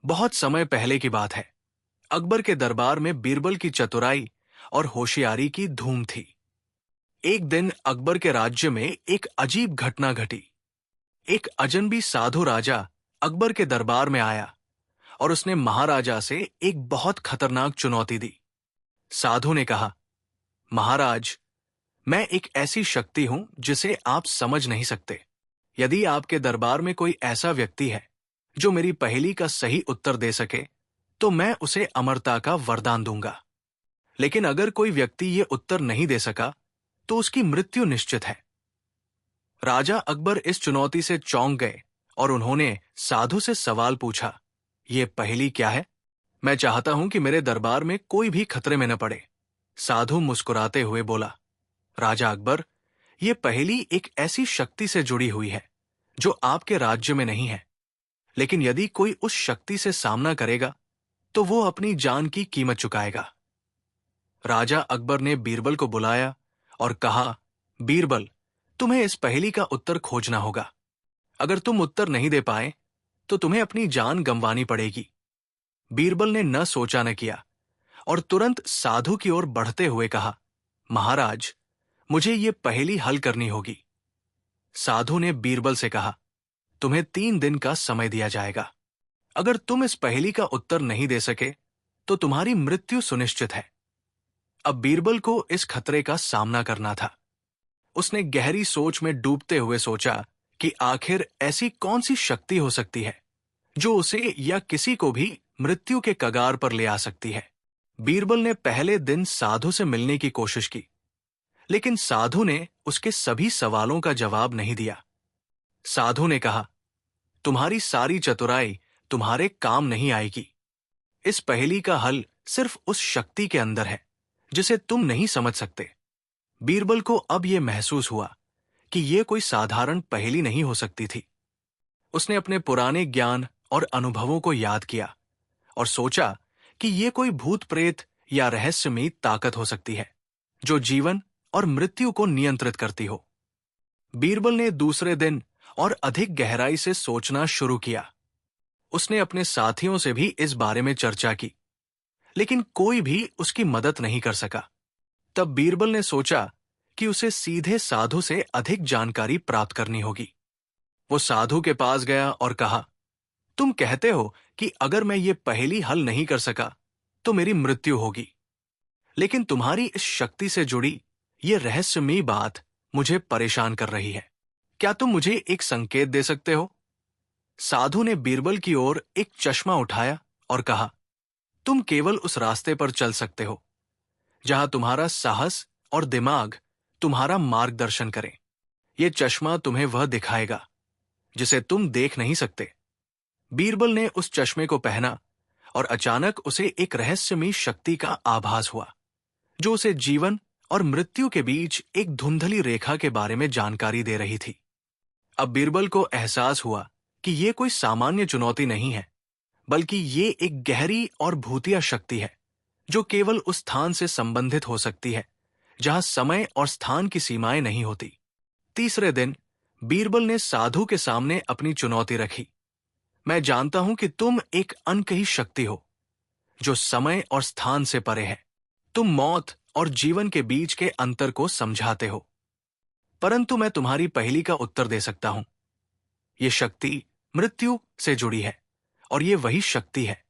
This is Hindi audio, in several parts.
बहुत समय पहले की बात है। अकबर के दरबार में बीरबल की चतुराई और होशियारी की धूम थी। एक दिन अकबर के राज्य में एक अजीब घटना घटी। एक अजनबी साधु राजा अकबर के दरबार में आया और उसने महाराजा से एक बहुत खतरनाक चुनौती दी। साधु ने कहा, महाराज, मैं एक ऐसी शक्ति हूं जिसे आप समझ नहीं सकते। यदि आपके दरबार में कोई ऐसा व्यक्ति है जो मेरी पहेली का सही उत्तर दे सके, तो मैं उसे अमरता का वरदान दूंगा। लेकिन अगर कोई व्यक्ति ये उत्तर नहीं दे सका, तो उसकी मृत्यु निश्चित है। राजा अकबर इस चुनौती से चौंक गए और उन्होंने साधु से सवाल पूछा, ये पहेली क्या है? मैं चाहता हूं कि मेरे दरबार में कोई भी खतरे में न पड़े। साधु मुस्कुराते हुए बोला, राजा अकबर, ये पहेली एक ऐसी शक्ति से जुड़ी हुई है जो आपके राज्य में नहीं है। लेकिन यदि कोई उस शक्ति से सामना करेगा, तो वो अपनी जान की कीमत चुकाएगा। राजा अकबर ने बीरबल को बुलाया और कहा, बीरबल, तुम्हें इस पहेली का उत्तर खोजना होगा। अगर तुम उत्तर नहीं दे पाए, तो तुम्हें अपनी जान गंवानी पड़ेगी। बीरबल ने न सोचा न किया और तुरंत साधु की ओर बढ़ते हुए कहा, महाराज, मुझे ये पहेली हल करनी होगी। साधु ने बीरबल से कहा, तुम्हें 3 दिन का समय दिया जाएगा। अगर तुम इस पहेली का उत्तर नहीं दे सके, तो तुम्हारी मृत्यु सुनिश्चित है। अब बीरबल को इस खतरे का सामना करना था। उसने गहरी सोच में डूबते हुए सोचा कि आखिर ऐसी कौन सी शक्ति हो सकती है जो उसे या किसी को भी मृत्यु के कगार पर ले आ सकती है। बीरबल ने पहले दिन साधु से मिलने की कोशिश की, लेकिन साधु ने उसके सभी सवालों का जवाब नहीं दिया। साधु ने कहा, तुम्हारी सारी चतुराई तुम्हारे काम नहीं आएगी। इस पहेली का हल सिर्फ उस शक्ति के अंदर है जिसे तुम नहीं समझ सकते। बीरबल को अब यह महसूस हुआ कि यह कोई साधारण पहेली नहीं हो सकती थी। उसने अपने पुराने ज्ञान और अनुभवों को याद किया और सोचा कि यह कोई भूत प्रेत या रहस्यमयी ताकत हो सकती है जो जीवन और मृत्यु को नियंत्रित करती हो। बीरबल ने दूसरे दिन और अधिक गहराई से सोचना शुरू किया। उसने अपने साथियों से भी इस बारे में चर्चा की, लेकिन कोई भी उसकी मदद नहीं कर सका। तब बीरबल ने सोचा कि उसे सीधे साधु से अधिक जानकारी प्राप्त करनी होगी। वो साधु के पास गया और कहा, तुम कहते हो कि अगर मैं ये पहेली हल नहीं कर सका तो मेरी मृत्यु होगी, लेकिन तुम्हारी इस शक्ति से जुड़ी ये रहस्यमयी बात मुझे परेशान कर रही है। क्या तुम मुझे एक संकेत दे सकते हो? साधु ने बीरबल की ओर एक चश्मा उठाया और कहा, तुम केवल उस रास्ते पर चल सकते हो जहां तुम्हारा साहस और दिमाग तुम्हारा मार्गदर्शन करें। यह चश्मा तुम्हें वह दिखाएगा जिसे तुम देख नहीं सकते। बीरबल ने उस चश्मे को पहना और अचानक उसे एक रहस्यमयी शक्ति का आभास हुआ जो उसे जीवन और मृत्यु के बीच एक धुंधली रेखा के बारे में जानकारी दे रही थी। अब बीरबल को एहसास हुआ कि यह कोई सामान्य चुनौती नहीं है, बल्कि ये एक गहरी और भूतिया शक्ति है जो केवल उस स्थान से संबंधित हो सकती है जहां समय और स्थान की सीमाएं नहीं होती। तीसरे दिन बीरबल ने साधु के सामने अपनी चुनौती रखी। मैं जानता हूं कि तुम एक अनकही शक्ति हो जो समय और स्थान से परे है। तुम मौत और जीवन के बीच के अंतर को समझाते हो, परंतु मैं तुम्हारी पहेली का उत्तर दे सकता हूं। यह शक्ति मृत्यु से जुड़ी है और यह वही शक्ति है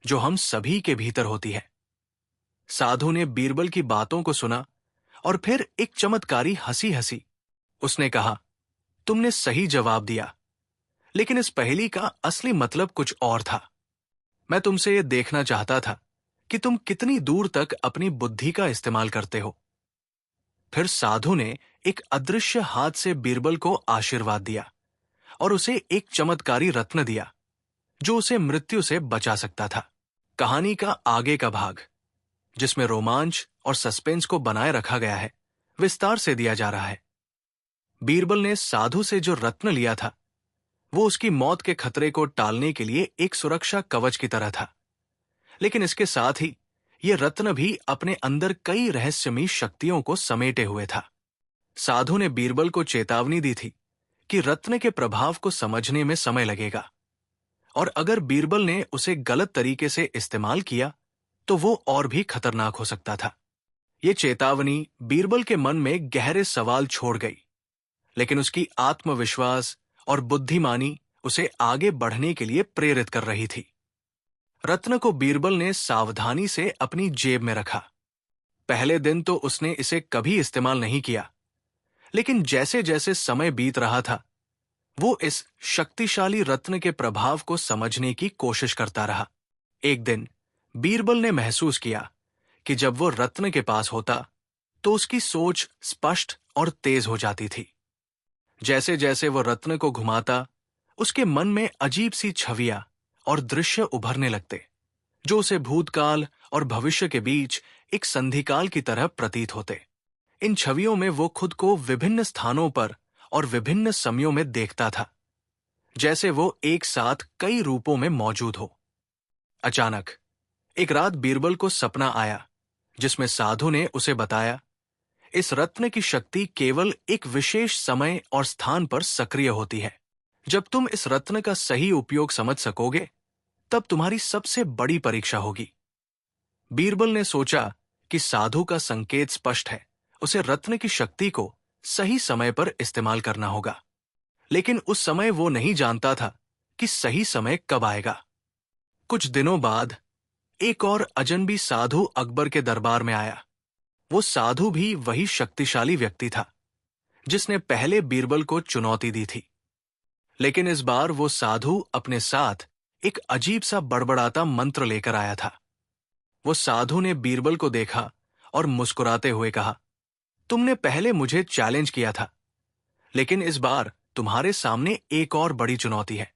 जो हम सभी के भीतर होती है। साधु ने बीरबल की बातों को सुना और फिर एक चमत्कारी हंसी हंसी। उसने कहा, तुमने सही जवाब दिया, लेकिन इस पहेली का असली मतलब कुछ और था। मैं तुमसे यह देखना चाहता था कि तुम कितनी दूर तक अपनी बुद्धि का इस्तेमाल करते हो। फिर साधु ने एक अदृश्य हाथ से बीरबल को आशीर्वाद दिया और उसे एक चमत्कारी रत्न दिया जो उसे मृत्यु से बचा सकता था। कहानी का आगे का भाग, जिसमें रोमांच और सस्पेंस को बनाए रखा गया है, विस्तार से दिया जा रहा है। बीरबल ने साधु से जो रत्न लिया था वो उसकी मौत के खतरे को टालने के लिए एक सुरक्षा कवच की तरह था, लेकिन इसके साथ ही यह रत्न भी अपने अंदर कई रहस्यमयी शक्तियों को समेटे हुए था। साधु ने बीरबल को चेतावनी दी थी कि रत्न के प्रभाव को समझने में समय लगेगा और अगर बीरबल ने उसे गलत तरीके से इस्तेमाल किया तो वो और भी खतरनाक हो सकता था। ये चेतावनी बीरबल के मन में गहरे सवाल छोड़ गई, लेकिन उसकी आत्मविश्वास और बुद्धिमानी उसे आगे बढ़ने के लिए प्रेरित कर रही थी। रत्न को बीरबल ने सावधानी से अपनी जेब में रखा। पहले दिन तो उसने इसे कभी इस्तेमाल नहीं किया, लेकिन जैसे जैसे समय बीत रहा था वो इस शक्तिशाली रत्न के प्रभाव को समझने की कोशिश करता रहा। एक दिन बीरबल ने महसूस किया कि जब वो रत्न के पास होता तो उसकी सोच स्पष्ट और तेज हो जाती थी। जैसे जैसे वो रत्न को घुमाता उसके मन में अजीब सी छवियां और दृश्य उभरने लगते, जो उसे भूतकाल और भविष्य के बीच एक संधिकाल की तरह प्रतीत होते। इन छवियों में वो खुद को विभिन्न स्थानों पर और विभिन्न समयों में देखता था, जैसे वो एक साथ कई रूपों में मौजूद हो। अचानक एक रात बीरबल को सपना आया जिसमें साधु ने उसे बताया, इस रत्न की शक्ति केवल एक विशेष समय और स्थान पर सक्रिय होती है। जब तुम इस रत्न का सही उपयोग समझ सकोगे तब तुम्हारी सबसे बड़ी परीक्षा होगी। बीरबल ने सोचा कि साधु का संकेत स्पष्ट है, उसे रत्न की शक्ति को सही समय पर इस्तेमाल करना होगा। लेकिन उस समय वो नहीं जानता था कि सही समय कब आएगा। कुछ दिनों बाद एक और अजनबी साधु अकबर के दरबार में आया। वो साधु भी वही शक्तिशाली व्यक्ति था जिसने पहले बीरबल को चुनौती दी थी, लेकिन इस बार वो साधु अपने साथ एक अजीब सा बड़बड़ाता मंत्र लेकर आया था। वो साधु ने बीरबल को देखा और मुस्कुराते हुए कहा, तुमने पहले मुझे चैलेंज किया था, लेकिन इस बार तुम्हारे सामने एक और बड़ी चुनौती है।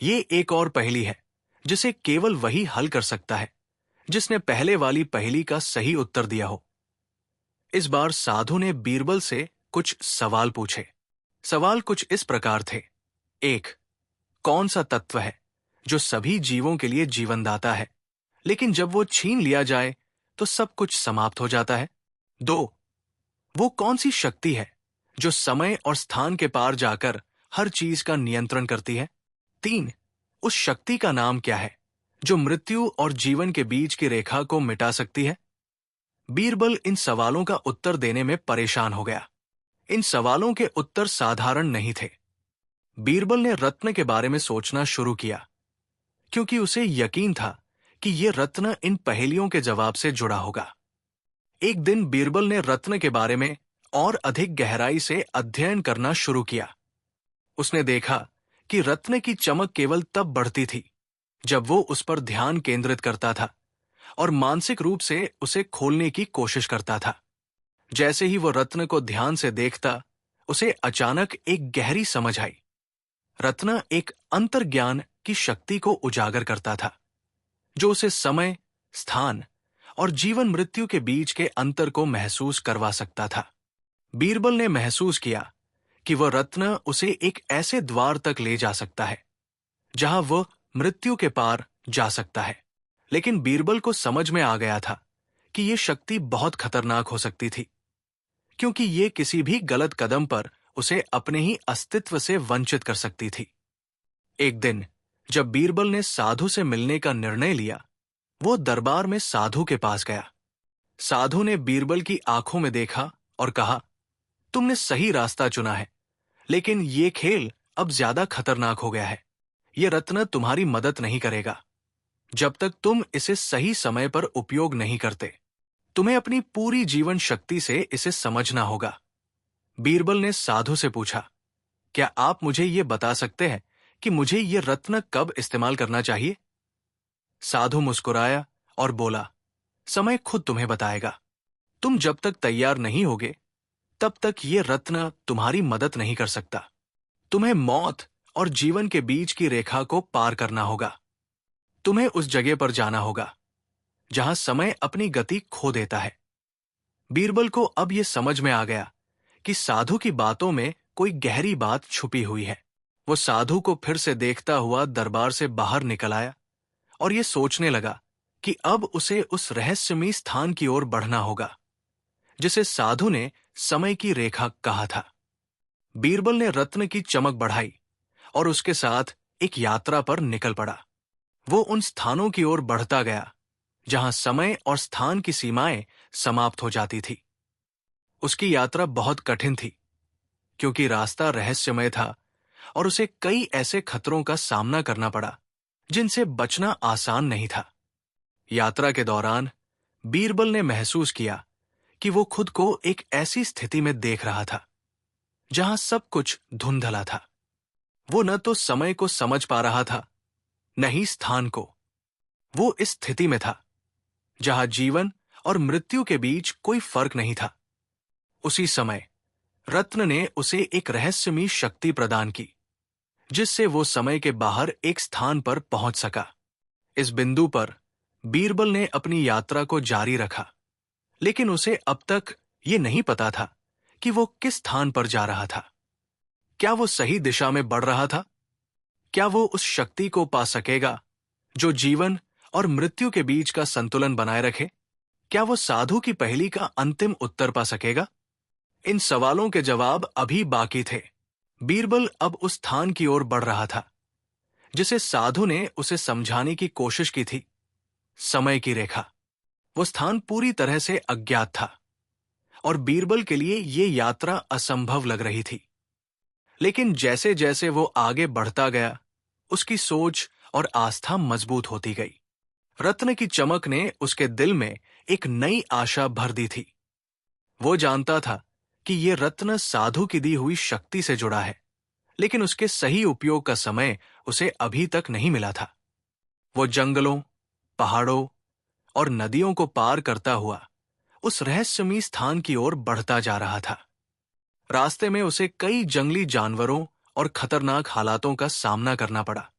ये एक और पहेली है जिसे केवल वही हल कर सकता है जिसने पहले वाली पहेली का सही उत्तर दिया हो। इस बार साधु ने बीरबल से कुछ सवाल पूछे। सवाल कुछ इस प्रकार थे। 1. कौन सा तत्व है जो सभी जीवों के लिए जीवनदाता है, लेकिन जब वो छीन लिया जाए तो सब कुछ समाप्त हो जाता है? 2. वो कौन सी शक्ति है जो समय और स्थान के पार जाकर हर चीज का नियंत्रण करती है? 3. उस शक्ति का नाम क्या है जो मृत्यु और जीवन के बीच की रेखा को मिटा सकती है? बीरबल इन सवालों का उत्तर देने में परेशान हो गया। इन सवालों के उत्तर साधारण नहीं थे। बीरबल ने रत्न के बारे में सोचना शुरू किया, क्योंकि उसे यकीन था कि ये रत्न इन पहेलियों के जवाब से जुड़ा होगा। एक दिन बीरबल ने रत्न के बारे में और अधिक गहराई से अध्ययन करना शुरू किया। उसने देखा कि रत्न की चमक केवल तब बढ़ती थी जब वो उस पर ध्यान केंद्रित करता था और मानसिक रूप से उसे खोलने की कोशिश करता था। जैसे ही वो रत्न को ध्यान से देखता, उसे अचानक एक गहरी समझ आई। रत्न एक अंतर्ज्ञान की शक्ति को उजागर करता था, जो उसे समय, स्थान और जीवन मृत्यु के बीच के अंतर को महसूस करवा सकता था। बीरबल ने महसूस किया कि वह रत्न उसे एक ऐसे द्वार तक ले जा सकता है जहां वह मृत्यु के पार जा सकता है। लेकिन बीरबल को समझ में आ गया था कि यह शक्ति बहुत खतरनाक हो सकती थी, क्योंकि ये किसी भी गलत कदम पर उसे अपने ही अस्तित्व से वंचित कर सकती थी। एक दिन जब बीरबल ने साधु से मिलने का निर्णय लिया, वो दरबार में साधु के पास गया। साधु ने बीरबल की आंखों में देखा और कहा, तुमने सही रास्ता चुना है, लेकिन ये खेल अब ज्यादा खतरनाक हो गया है। ये रत्न तुम्हारी मदद नहीं करेगा जब तक तुम इसे सही समय पर उपयोग नहीं करते। तुम्हें अपनी पूरी जीवन शक्ति से इसे समझना होगा। बीरबल ने साधु से पूछा, क्या आप मुझे ये बता सकते हैं कि मुझे ये रत्न कब इस्तेमाल करना चाहिए? साधु मुस्कुराया और बोला, समय खुद तुम्हें बताएगा। तुम जब तक तैयार नहीं होगे तब तक ये रत्न तुम्हारी मदद नहीं कर सकता। तुम्हें मौत और जीवन के बीच की रेखा को पार करना होगा। तुम्हें उस जगह पर जाना होगा जहां समय अपनी गति खो देता है। बीरबल को अब यह समझ में आ गया कि साधु की बातों में कोई गहरी बात छुपी हुई है। वो साधु को फिर से देखता हुआ दरबार से बाहर निकल आया और ये सोचने लगा कि अब उसे उस रहस्यमयी स्थान की ओर बढ़ना होगा जिसे साधु ने समय की रेखा कहा था। बीरबल ने रत्न की चमक बढ़ाई और उसके साथ एक यात्रा पर निकल पड़ा। वो उन स्थानों की ओर बढ़ता गया जहां समय और स्थान की सीमाएं समाप्त हो जाती थी। उसकी यात्रा बहुत कठिन थी क्योंकि रास्ता रहस्यमय था और उसे कई ऐसे खतरों का सामना करना पड़ा जिनसे बचना आसान नहीं था। यात्रा के दौरान बीरबल ने महसूस किया कि वो खुद को एक ऐसी स्थिति में देख रहा था जहां सब कुछ धुंधला था। वो न तो समय को समझ पा रहा था, न ही स्थान को। वो इस स्थिति में था जहां जीवन और मृत्यु के बीच कोई फर्क नहीं था। उसी समय रत्न ने उसे एक रहस्यमयी शक्ति प्रदान की जिससे वो समय के बाहर एक स्थान पर पहुंच सका। इस बिंदु पर बीरबल ने अपनी यात्रा को जारी रखा, लेकिन उसे अब तक ये नहीं पता था कि वो किस स्थान पर जा रहा था। क्या वो सही दिशा में बढ़ रहा था? क्या वो उस शक्ति को पा सकेगा जो जीवन और मृत्यु के बीच का संतुलन बनाए रखे? क्या वो साधु की पहेली का अंतिम उत्तर पा सकेगा? इन सवालों के जवाब अभी बाकी थे। बीरबल अब उस स्थान की ओर बढ़ रहा था जिसे साधु ने उसे समझाने की कोशिश की थी। समय की रेखा। वो स्थान पूरी तरह से अज्ञात था और बीरबल के लिए ये यात्रा असंभव लग रही थी। लेकिन जैसे जैसे वो आगे बढ़ता गया, उसकी सोच और आस्था मजबूत होती गई। रत्न की चमक ने उसके दिल में एक नई आशा भर दी थी। वो जानता था कि ये रत्न साधु की दी हुई शक्ति से जुड़ा है, लेकिन उसके सही उपयोग का समय उसे अभी तक नहीं मिला था। वो जंगलों, पहाड़ों और नदियों को पार करता हुआ उस रहस्यमयी स्थान की ओर बढ़ता जा रहा था। रास्ते में उसे कई जंगली जानवरों और खतरनाक हालातों का सामना करना पड़ा,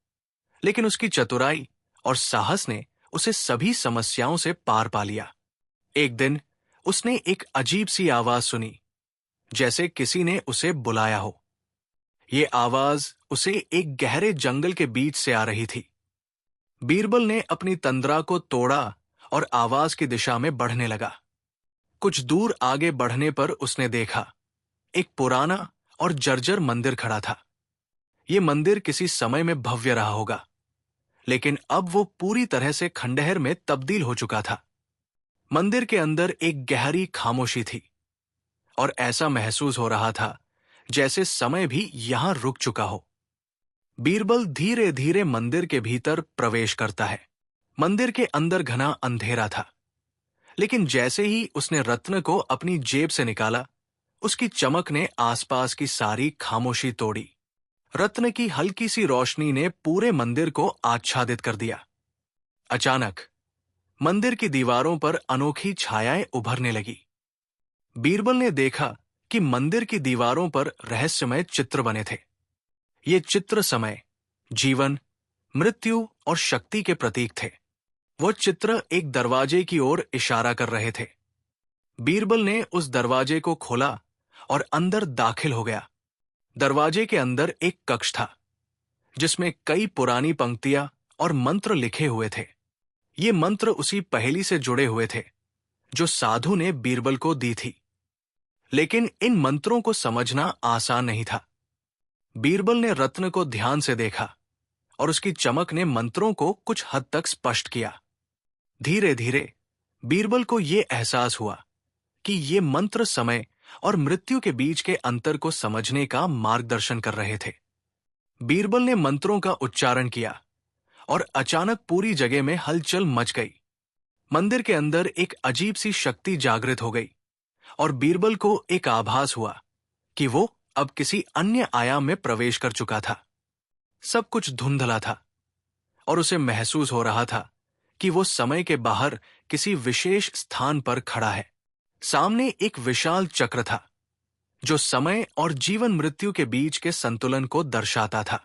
लेकिन उसकी चतुराई और साहस ने उसे सभी समस्याओं से पार पा लिया। एक दिन उसने एक अजीब सी आवाज सुनी, जैसे किसी ने उसे बुलाया हो। ये आवाज उसे एक गहरे जंगल के बीच से आ रही थी। बीरबल ने अपनी तंद्रा को तोड़ा और आवाज की दिशा में बढ़ने लगा। कुछ दूर आगे बढ़ने पर उसने देखा एक पुराना और जर्जर मंदिर खड़ा था। ये मंदिर किसी समय में भव्य रहा होगा, लेकिन अब वो पूरी तरह से खंडहर में तब्दील हो चुका था। मंदिर के अंदर एक गहरी खामोशी थी और ऐसा महसूस हो रहा था जैसे समय भी यहां रुक चुका हो। बीरबल धीरे धीरे मंदिर के भीतर प्रवेश करता है। मंदिर के अंदर घना अंधेरा था, लेकिन जैसे ही उसने रत्न को अपनी जेब से निकाला, उसकी चमक ने आसपास की सारी खामोशी तोड़ी। रत्न की हल्की सी रोशनी ने पूरे मंदिर को आच्छादित कर दिया। अचानक मंदिर की दीवारों पर अनोखी छायाएं उभरने लगी। बीरबल ने देखा कि मंदिर की दीवारों पर रहस्यमय चित्र बने थे। ये चित्र समय, जीवन, मृत्यु और शक्ति के प्रतीक थे। वो चित्र एक दरवाजे की ओर इशारा कर रहे थे। बीरबल ने उस दरवाजे को खोला और अंदर दाखिल हो गया। दरवाजे के अंदर एक कक्ष था जिसमें कई पुरानी पंक्तियां और मंत्र लिखे हुए थे। ये मंत्र उसी पहेली से जुड़े हुए थे जो साधु ने बीरबल को दी थी, लेकिन इन मंत्रों को समझना आसान नहीं था। बीरबल ने रत्न को ध्यान से देखा और उसकी चमक ने मंत्रों को कुछ हद तक स्पष्ट किया। धीरे धीरे बीरबल को यह एहसास हुआ कि ये मंत्र समय और मृत्यु के बीच के अंतर को समझने का मार्गदर्शन कर रहे थे। बीरबल ने मंत्रों का उच्चारण किया और अचानक पूरी जगह में हलचल मच गई। मंदिर के अंदर एक अजीब सी शक्ति जागृत हो गई और बीरबल को एक आभास हुआ कि वो अब किसी अन्य आयाम में प्रवेश कर चुका था। सब कुछ धुंधला था और उसे महसूस हो रहा था कि वो समय के बाहर किसी विशेष स्थान पर खड़ा है। सामने एक विशाल चक्र था जो समय और जीवन मृत्यु के बीच के संतुलन को दर्शाता था।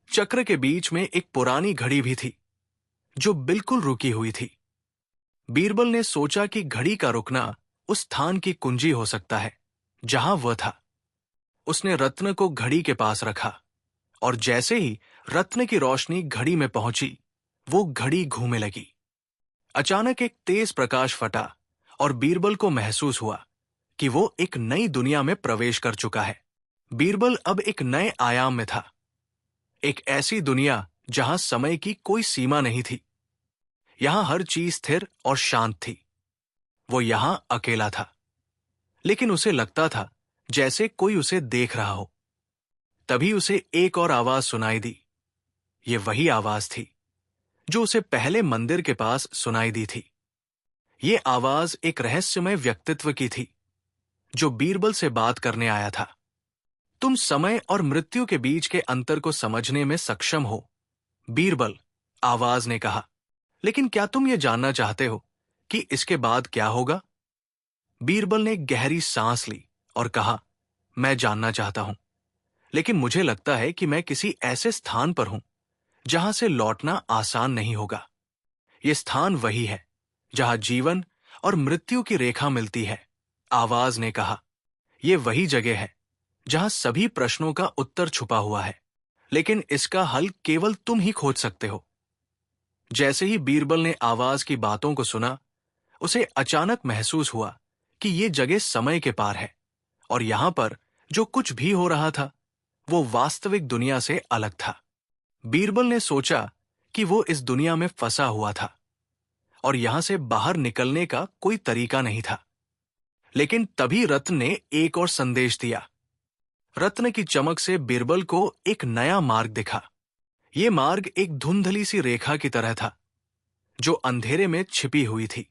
चक्र के बीच में एक पुरानी घड़ी भी थी जो बिल्कुल रुकी हुई थी। बीरबल ने सोचा कि घड़ी का रुकना उस स्थान की कुंजी हो सकता है जहां वह था। उसने रत्न को घड़ी के पास रखा और जैसे ही रत्न की रोशनी घड़ी में पहुंची, वो घड़ी घूमने लगी। अचानक एक तेज प्रकाश फटा और बीरबल को महसूस हुआ कि वो एक नई दुनिया में प्रवेश कर चुका है। बीरबल अब एक नए आयाम में था, एक ऐसी दुनिया जहां समय की कोई सीमा नहीं थी। यहां हर चीज स्थिर और शांत थी। वो यहां अकेला था, लेकिन उसे लगता था जैसे कोई उसे देख रहा हो। तभी उसे एक और आवाज सुनाई दी। ये वही आवाज थी जो उसे पहले मंदिर के पास सुनाई दी थी। ये आवाज एक रहस्यमय व्यक्तित्व की थी जो बीरबल से बात करने आया था। तुम समय और मृत्यु के बीच के अंतर को समझने में सक्षम हो, बीरबल, आवाज ने कहा। लेकिन क्या तुम ये जानना चाहते हो कि इसके बाद क्या होगा? बीरबल ने गहरी सांस ली और कहा, मैं जानना चाहता हूं, लेकिन मुझे लगता है कि मैं किसी ऐसे स्थान पर हूं जहां से लौटना आसान नहीं होगा। ये स्थान वही है जहां जीवन और मृत्यु की रेखा मिलती है, आवाज ने कहा। ये वही जगह है जहां सभी प्रश्नों का उत्तर छुपा हुआ है, लेकिन इसका हल केवल तुम ही खोज सकते हो। जैसे ही बीरबल ने आवाज की बातों को सुना, उसे अचानक महसूस हुआ कि ये जगह समय के पार है और यहां पर जो कुछ भी हो रहा था वो वास्तविक दुनिया से अलग था। बीरबल ने सोचा कि वो इस दुनिया में फंसा हुआ था और यहां से बाहर निकलने का कोई तरीका नहीं था। लेकिन तभी रत्न ने एक और संदेश दिया। रत्न की चमक से बीरबल को एक नया मार्ग दिखा। ये मार्ग एक धुंधली सी रेखा की तरह था जो अंधेरे में छिपी हुई थी।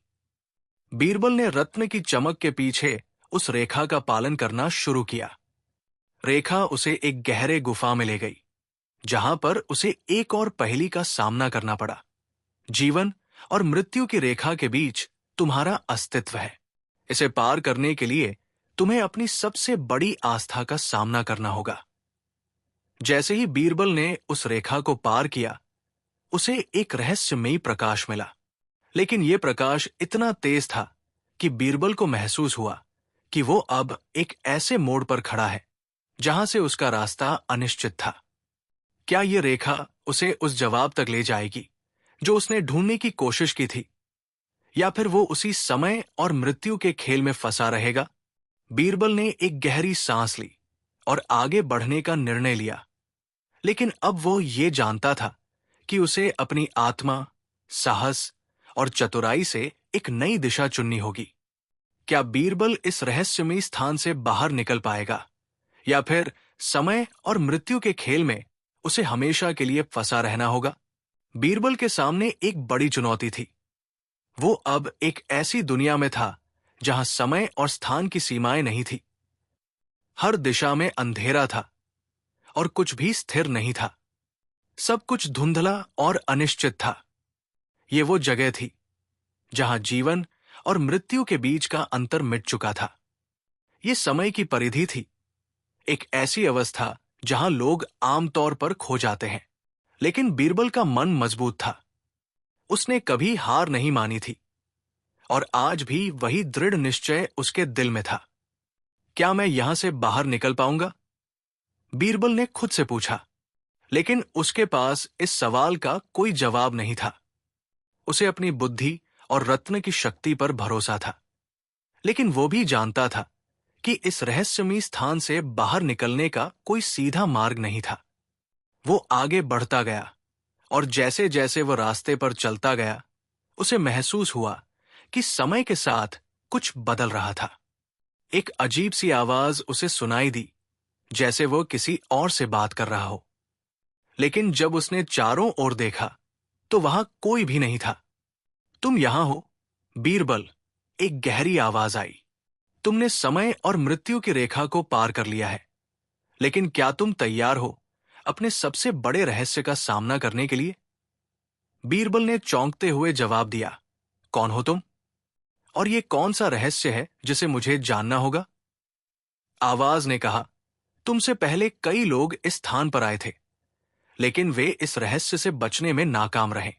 बीरबल ने रत्न की चमक के पीछे उस रेखा का पालन करना शुरू किया। रेखा उसे एक गहरे गुफा में ले गई, जहां पर उसे एक और पहेली का सामना करना पड़ा। जीवन और मृत्यु की रेखा के बीच तुम्हारा अस्तित्व है। इसे पार करने के लिए तुम्हें अपनी सबसे बड़ी आस्था का सामना करना होगा। जैसे ही बीरबल ने उस रेखा को पार किया, उसे एक रहस्यमयी प्रकाश मिला। लेकिन यह प्रकाश इतना तेज था कि बीरबल को महसूस हुआ कि वो अब एक ऐसे मोड़ पर खड़ा है जहां से उसका रास्ता अनिश्चित था। क्या यह रेखा उसे उस जवाब तक ले जाएगी जो उसने ढूंढने की कोशिश की थी, या फिर वो उसी समय और मृत्यु के खेल में फंसा रहेगा? बीरबल ने एक गहरी सांस ली और आगे बढ़ने का निर्णय लिया। लेकिन अब वो ये जानता था कि उसे अपनी आत्मा, साहस और चतुराई से एक नई दिशा चुननी होगी। क्या बीरबल इस रहस्यमयी स्थान से बाहर निकल पाएगा, या फिर समय और मृत्यु के खेल में उसे हमेशा के लिए फंसा रहना होगा? बीरबल के सामने एक बड़ी चुनौती थी। वो अब एक ऐसी दुनिया में था जहां समय और स्थान की सीमाएं नहीं थी। हर दिशा में अंधेरा था और कुछ भी स्थिर नहीं था। सब कुछ धुंधला और अनिश्चित था। ये वो जगह थी जहां जीवन और मृत्यु के बीच का अंतर मिट चुका था। ये समय की परिधि थी, एक ऐसी अवस्था जहां लोग आमतौर पर खो जाते हैं। लेकिन बीरबल का मन मजबूत था। उसने कभी हार नहीं मानी थी और आज भी वही दृढ़ निश्चय उसके दिल में था। क्या मैं यहां से बाहर निकल पाऊंगा? बीरबल ने खुद से पूछा। लेकिन उसके पास इस सवाल का कोई जवाब नहीं था। उसे अपनी बुद्धि और रत्न की शक्ति पर भरोसा था। लेकिन वो भी जानता था कि इस रहस्यमयी स्थान से बाहर निकलने का कोई सीधा मार्ग नहीं था। वो आगे बढ़ता गया और जैसे जैसे वो रास्ते पर चलता गया, उसे महसूस हुआ कि समय के साथ कुछ बदल रहा था। एक अजीब सी आवाज उसे सुनाई दी, जैसे वो किसी और से बात कर रहा हो। लेकिन जब उसने चारों ओर देखा तो वहां कोई भी नहीं था। तुम यहां हो, बीरबल, एक गहरी आवाज आई। तुमने समय और मृत्यु की रेखा को पार कर लिया है, लेकिन क्या तुम तैयार हो अपने सबसे बड़े रहस्य का सामना करने के लिए? बीरबल ने चौंकते हुए जवाब दिया, कौन हो तुम? और ये कौन सा रहस्य है जिसे मुझे जानना होगा? आवाज ने कहा, तुमसे पहले कई लोग इस स्थान पर आए थे, लेकिन वे इस रहस्य से बचने में नाकाम रहे।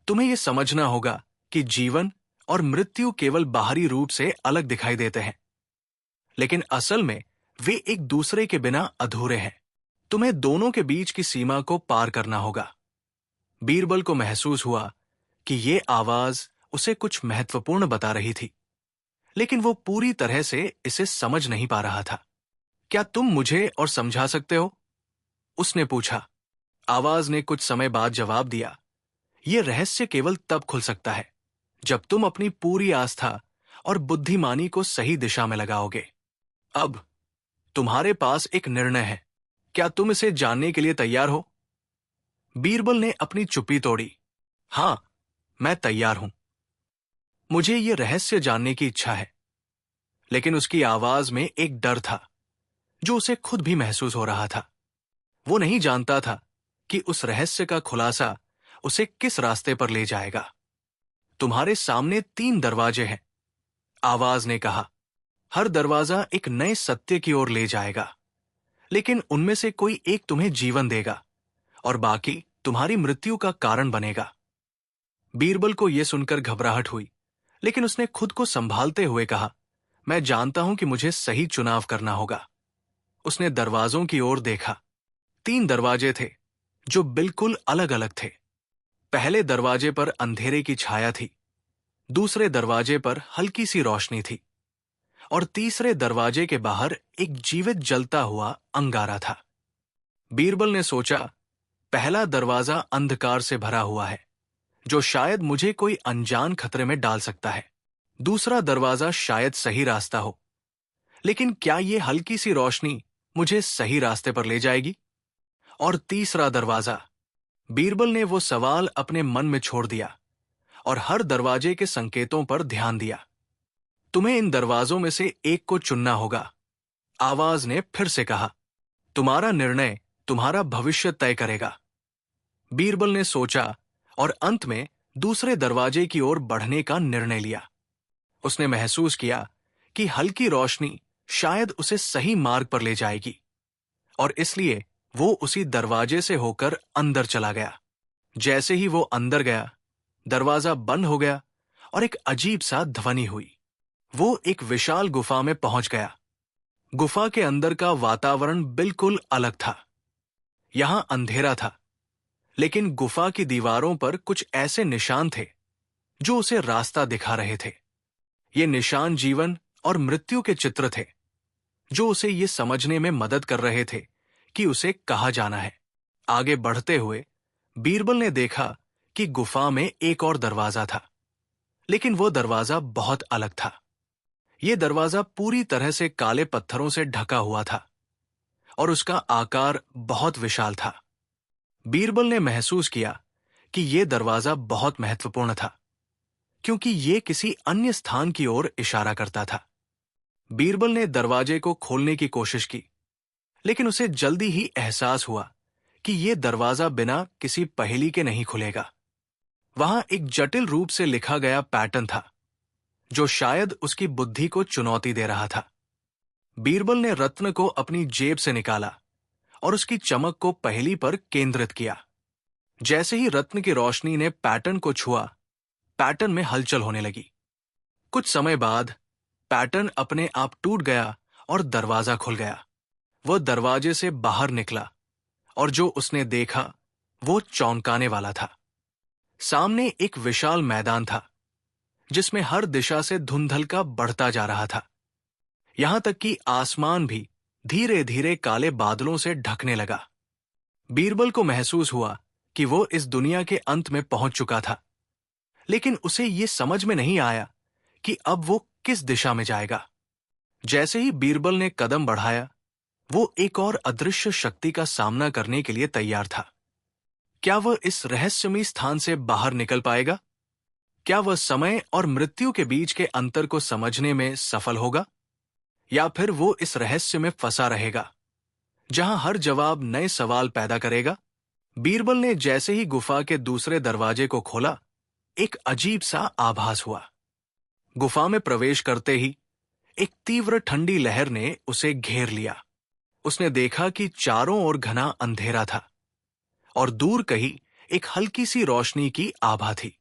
तुम्हें यह समझना होगा कि जीवन और मृत्यु केवल बाहरी रूप से अलग दिखाई देते हैं, लेकिन असल में वे एक दूसरे के बिना अधूरे हैं। तुम्हें दोनों के बीच की सीमा को पार करना होगा। बीरबल को महसूस हुआ कि ये आवाज उसे कुछ महत्वपूर्ण बता रही थी, लेकिन वो पूरी तरह से इसे समझ नहीं पा रहा था। क्या तुम मुझे और समझा सकते हो? उसने पूछा। आवाज ने कुछ समय बाद जवाब दिया, यह रहस्य केवल तब खुल सकता है जब तुम अपनी पूरी आस्था और बुद्धिमानी को सही दिशा में लगाओगे। अब तुम्हारे पास एक निर्णय है, क्या तुम इसे जानने के लिए तैयार हो? बीरबल ने अपनी चुप्पी तोड़ी। हां, मैं तैयार हूं। मुझे यह रहस्य जानने की इच्छा है। लेकिन उसकी आवाज में एक डर था जो उसे खुद भी महसूस हो रहा था। वो नहीं जानता था कि उस रहस्य का खुलासा उसे किस रास्ते पर ले जाएगा। तुम्हारे सामने 3 दरवाजे हैं, आवाज ने कहा। हर दरवाजा एक नए सत्य की ओर ले जाएगा, लेकिन उनमें से कोई एक तुम्हें जीवन देगा और बाकी तुम्हारी मृत्यु का कारण बनेगा। बीरबल को यह सुनकर घबराहट हुई, लेकिन उसने खुद को संभालते हुए कहा, मैं जानता हूं कि मुझे सही चुनाव करना होगा। उसने दरवाजों की ओर देखा। 3 दरवाजे थे जो बिल्कुल अलग अलग थे। पहले दरवाजे पर अंधेरे की छाया थी, दूसरे दरवाजे पर हल्की सी रोशनी थी और तीसरे दरवाजे के बाहर एक जीवित जलता हुआ अंगारा था। बीरबल ने सोचा, पहला दरवाजा अंधकार से भरा हुआ है जो शायद मुझे कोई अनजान खतरे में डाल सकता है। दूसरा दरवाजा शायद सही रास्ता हो, लेकिन क्या यह हल्की सी रोशनी मुझे सही रास्ते पर ले जाएगी? और तीसरा दरवाजा। बीरबल ने वो सवाल अपने मन में छोड़ दिया और हर दरवाजे के संकेतों पर ध्यान दिया। तुम्हें इन दरवाजों में से एक को चुनना होगा, आवाज ने फिर से कहा। तुम्हारा निर्णय तुम्हारा भविष्य तय करेगा। बीरबल ने सोचा और अंत में दूसरे दरवाजे की ओर बढ़ने का निर्णय लिया। उसने महसूस किया कि हल्की रोशनी शायद उसे सही मार्ग पर ले जाएगी और इसलिए वो उसी दरवाजे से होकर अंदर चला गया। जैसे ही वो अंदर गया, दरवाजा बंद हो गया और एक अजीब सा ध्वनि हुई। वो एक विशाल गुफा में पहुंच गया। गुफा के अंदर का वातावरण बिल्कुल अलग था। यहां अंधेरा था, लेकिन गुफा की दीवारों पर कुछ ऐसे निशान थे जो उसे रास्ता दिखा रहे थे। ये निशान जीवन और मृत्यु के चित्र थे जो उसे ये समझने में मदद कर रहे थे कि उसे कहाँ जाना है। आगे बढ़ते हुए बीरबल ने देखा कि गुफा में एक और दरवाजा था, लेकिन वो दरवाजा बहुत अलग था। यह दरवाजा पूरी तरह से काले पत्थरों से ढका हुआ था और उसका आकार बहुत विशाल था। बीरबल ने महसूस किया कि यह दरवाजा बहुत महत्वपूर्ण था, क्योंकि यह किसी अन्य स्थान की ओर इशारा करता था। बीरबल ने दरवाजे को खोलने की कोशिश की, लेकिन उसे जल्दी ही एहसास हुआ कि यह दरवाजा बिना किसी पहेली के नहीं खुलेगा। वहां एक जटिल रूप से लिखा गया पैटर्न था जो शायद उसकी बुद्धि को चुनौती दे रहा था। बीरबल ने रत्न को अपनी जेब से निकाला और उसकी चमक को पहेली पर केंद्रित किया। जैसे ही रत्न की रोशनी ने पैटर्न को छुआ, पैटर्न में हलचल होने लगी। कुछ समय बाद पैटर्न अपने आप टूट गया और दरवाजा खुल गया। वह दरवाजे से बाहर निकला और जो उसने देखा वो चौंकाने वाला था। सामने एक विशाल मैदान था जिसमें हर दिशा से धुंधलका बढ़ता जा रहा था। यहां तक कि आसमान भी धीरे धीरे काले बादलों से ढकने लगा। बीरबल को महसूस हुआ कि वो इस दुनिया के अंत में पहुंच चुका था, लेकिन उसे ये समझ में नहीं आया कि अब वो किस दिशा में जाएगा। जैसे ही बीरबल ने कदम बढ़ाया, वो एक और अदृश्य शक्ति का सामना करने के लिए तैयार था। क्या वह इस रहस्यमयी स्थान से बाहर निकल पाएगा? क्या वह समय और मृत्यु के बीच के अंतर को समझने में सफल होगा, या फिर वो इस रहस्य में फंसा रहेगा जहां हर जवाब नए सवाल पैदा करेगा? बीरबल ने जैसे ही गुफा के दूसरे दरवाजे को खोला, एक अजीब सा आभास हुआ। गुफा में प्रवेश करते ही एक तीव्र ठंडी लहर ने उसे घेर लिया। उसने देखा कि चारों ओर घना अंधेरा था और दूर कहीं एक हल्की सी रोशनी की आभा थी।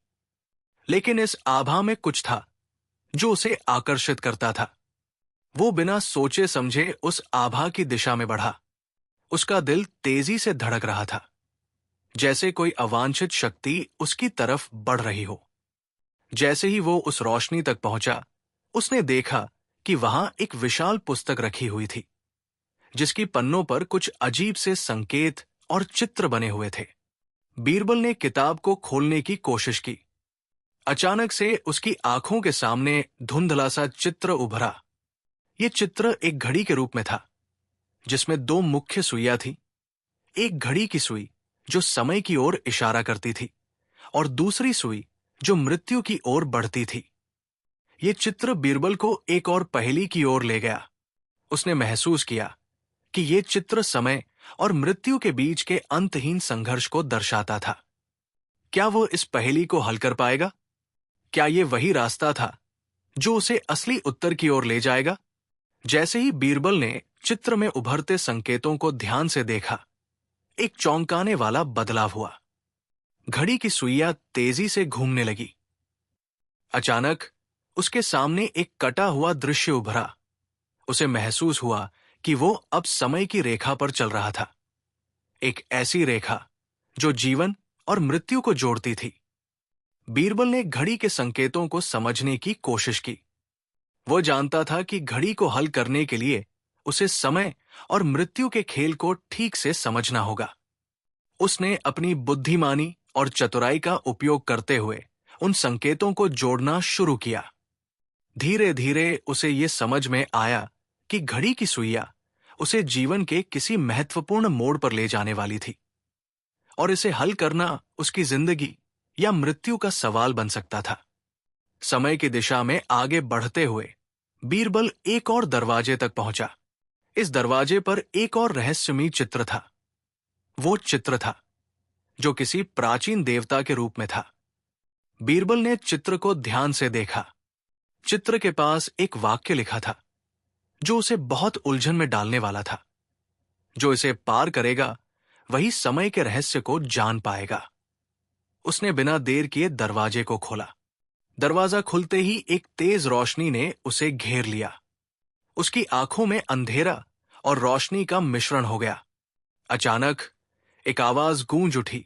लेकिन इस आभा में कुछ था जो उसे आकर्षित करता था। वो बिना सोचे समझे उस आभा की दिशा में बढ़ा। उसका दिल तेजी से धड़क रहा था, जैसे कोई अवांछित शक्ति उसकी तरफ बढ़ रही हो। जैसे ही वो उस रोशनी तक पहुंचा, उसने देखा कि वहां एक विशाल पुस्तक रखी हुई थी, जिसकी पन्नों पर कुछ अजीब से संकेत और चित्र बने हुए थे। बीरबल ने किताब को खोलने की कोशिश की। अचानक से उसकी आंखों के सामने धुंधला सा चित्र उभरा। यह चित्र एक घड़ी के रूप में था, जिसमें दो मुख्य सुइयां थी। एक घड़ी की सुई जो समय की ओर इशारा करती थी, और दूसरी सुई जो मृत्यु की ओर बढ़ती थी। यह चित्र बीरबल को एक और पहेली की ओर ले गया। उसने महसूस किया कि यह चित्र समय और मृत्यु के बीच के अंतहीन संघर्ष को दर्शाता था। क्या वो इस पहेली को हल कर पाएगा? क्या यह वही रास्ता था जो उसे असली उत्तर की ओर ले जाएगा? जैसे ही बीरबल ने चित्र में उभरते संकेतों को ध्यान से देखा, एक चौंकाने वाला बदलाव हुआ। घड़ी की सुइयां तेजी से घूमने लगी। अचानक उसके सामने एक कटा हुआ दृश्य उभरा। उसे महसूस हुआ कि वो अब समय की रेखा पर चल रहा था, एक ऐसी रेखा जो जीवन और मृत्यु को जोड़ती थी। बीरबल ने घड़ी के संकेतों को समझने की कोशिश की। वो जानता था कि घड़ी को हल करने के लिए उसे समय और मृत्यु के खेल को ठीक से समझना होगा। उसने अपनी बुद्धिमानी और चतुराई का उपयोग करते हुए उन संकेतों को जोड़ना शुरू किया। धीरे धीरे उसे ये समझ में आया कि घड़ी की सुइयां उसे जीवन के किसी महत्वपूर्ण मोड़ पर ले जाने वाली थी, और इसे हल करना उसकी जिंदगी या मृत्यु का सवाल बन सकता था। समय की दिशा में आगे बढ़ते हुए बीरबल एक और दरवाजे तक पहुंचा। इस दरवाजे पर एक और रहस्यमयी चित्र था। वो चित्र था जो किसी प्राचीन देवता के रूप में था। बीरबल ने चित्र को ध्यान से देखा। चित्र के पास एक वाक्य लिखा था जो उसे बहुत उलझन में डालने वाला था। जो इसे पार करेगा वही समय के रहस्य को जान पाएगा। उसने बिना देर किए दरवाजे को खोला। दरवाजा खुलते ही एक तेज रोशनी ने उसे घेर लिया। उसकी आंखों में अंधेरा और रोशनी का मिश्रण हो गया। अचानक एक आवाज गूंज उठी,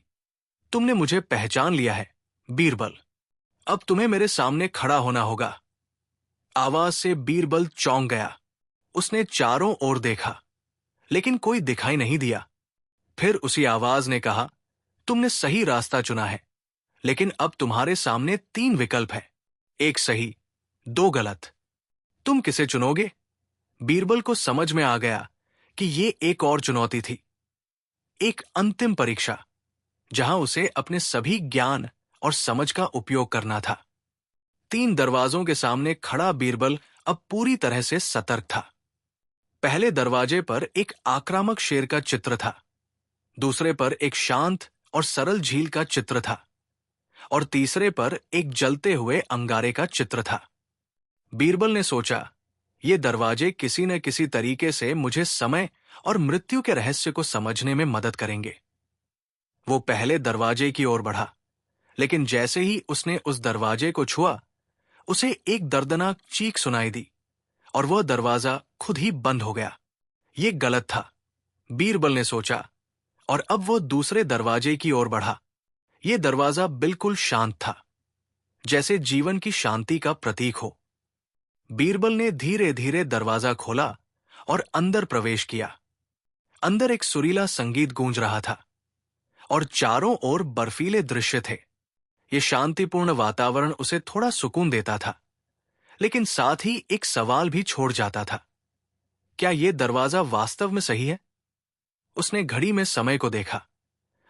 तुमने मुझे पहचान लिया है बीरबल। अब तुम्हें मेरे सामने खड़ा होना होगा। आवाज से बीरबल चौंक गया। उसने चारों ओर देखा, लेकिन कोई दिखाई नहीं दिया। फिर उसी आवाज ने कहा, तुमने सही रास्ता चुना है, लेकिन अब तुम्हारे सामने 3 विकल्प हैं, एक सही, 2 गलत। तुम किसे चुनोगे? बीरबल को समझ में आ गया कि ये एक और चुनौती थी, एक अंतिम परीक्षा, जहां उसे अपने सभी ज्ञान और समझ का उपयोग करना था। 3 दरवाजों के सामने खड़ा बीरबल अब पूरी तरह से सतर्क था। पहले दरवाजे पर एक आक्रामक शेर का चित्र था, दूसरे पर एक शांत और सरल झील का चित्र था, और तीसरे पर एक जलते हुए अंगारे का चित्र था। बीरबल ने सोचा, ये दरवाजे किसी न किसी तरीके से मुझे समय और मृत्यु के रहस्य को समझने में मदद करेंगे। वो पहले दरवाजे की ओर बढ़ा, लेकिन जैसे ही उसने उस दरवाजे को छुआ, उसे एक दर्दनाक चीख सुनाई दी और वह दरवाजा खुद ही बंद हो गया। ये गलत था, बीरबल ने सोचा, और अब वो दूसरे दरवाजे की ओर बढ़ा। यह दरवाजा बिल्कुल शांत था, जैसे जीवन की शांति का प्रतीक हो। बीरबल ने धीरे धीरे दरवाजा खोला और अंदर प्रवेश किया। अंदर एक सुरीला संगीत गूंज रहा था और चारों ओर बर्फीले दृश्य थे। यह शांतिपूर्ण वातावरण उसे थोड़ा सुकून देता था, लेकिन साथ ही एक सवाल भी छोड़ जाता था, क्या यह दरवाजा वास्तव में सही है? उसने घड़ी में समय को देखा,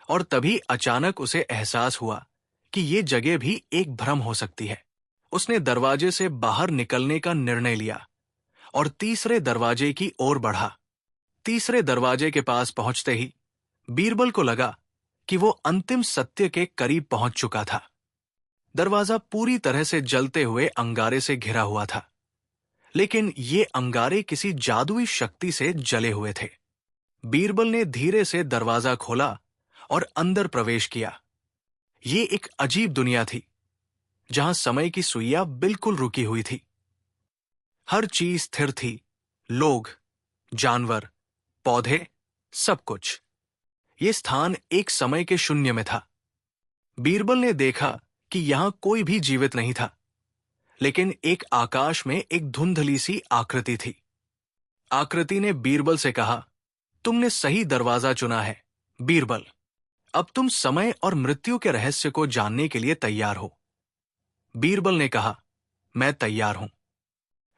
और तभी अचानक उसे एहसास हुआ कि यह जगह भी एक भ्रम हो सकती है। उसने दरवाजे से बाहर निकलने का निर्णय लिया और तीसरे दरवाजे की ओर बढ़ा। तीसरे दरवाजे के पास पहुंचते ही बीरबल को लगा कि वो अंतिम सत्य के करीब पहुंच चुका था। दरवाजा पूरी तरह से जलते हुए अंगारे से घिरा हुआ था, लेकिन ये अंगारे किसी जादुई शक्ति से जले हुए थे। बीरबल ने धीरे से दरवाजा खोला और अंदर प्रवेश किया। ये एक अजीब दुनिया थी, जहां समय की सुइयां बिल्कुल रुकी हुई थी। हर चीज स्थिर थी, लोग, जानवर, पौधे, सब कुछ। ये स्थान एक समय के शून्य में था। बीरबल ने देखा कि यहां कोई भी जीवित नहीं था, लेकिन एक आकाश में एक धुंधली सी आकृति थी। आकृति ने बीरबल से कहा, तुमने सही दरवाजा चुना है बीरबल, अब तुम समय और मृत्यु के रहस्य को जानने के लिए तैयार हो। बीरबल ने कहा, मैं तैयार हूं,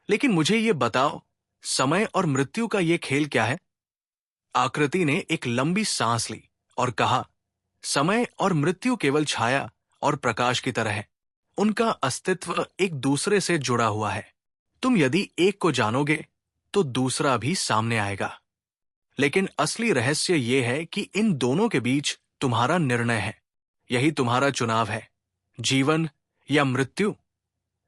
लेकिन मुझे ये बताओ, समय और मृत्यु का ये खेल क्या है? आकृति ने एक लंबी सांस ली और कहा, समय और मृत्यु केवल छाया और प्रकाश की तरह है। उनका अस्तित्व एक दूसरे से जुड़ा हुआ है। तुम यदि एक को जानोगे तो दूसरा भी सामने आएगा। लेकिन असली रहस्य यह है कि इन दोनों के बीच तुम्हारा निर्णय है। यही तुम्हारा चुनाव है, जीवन या मृत्यु।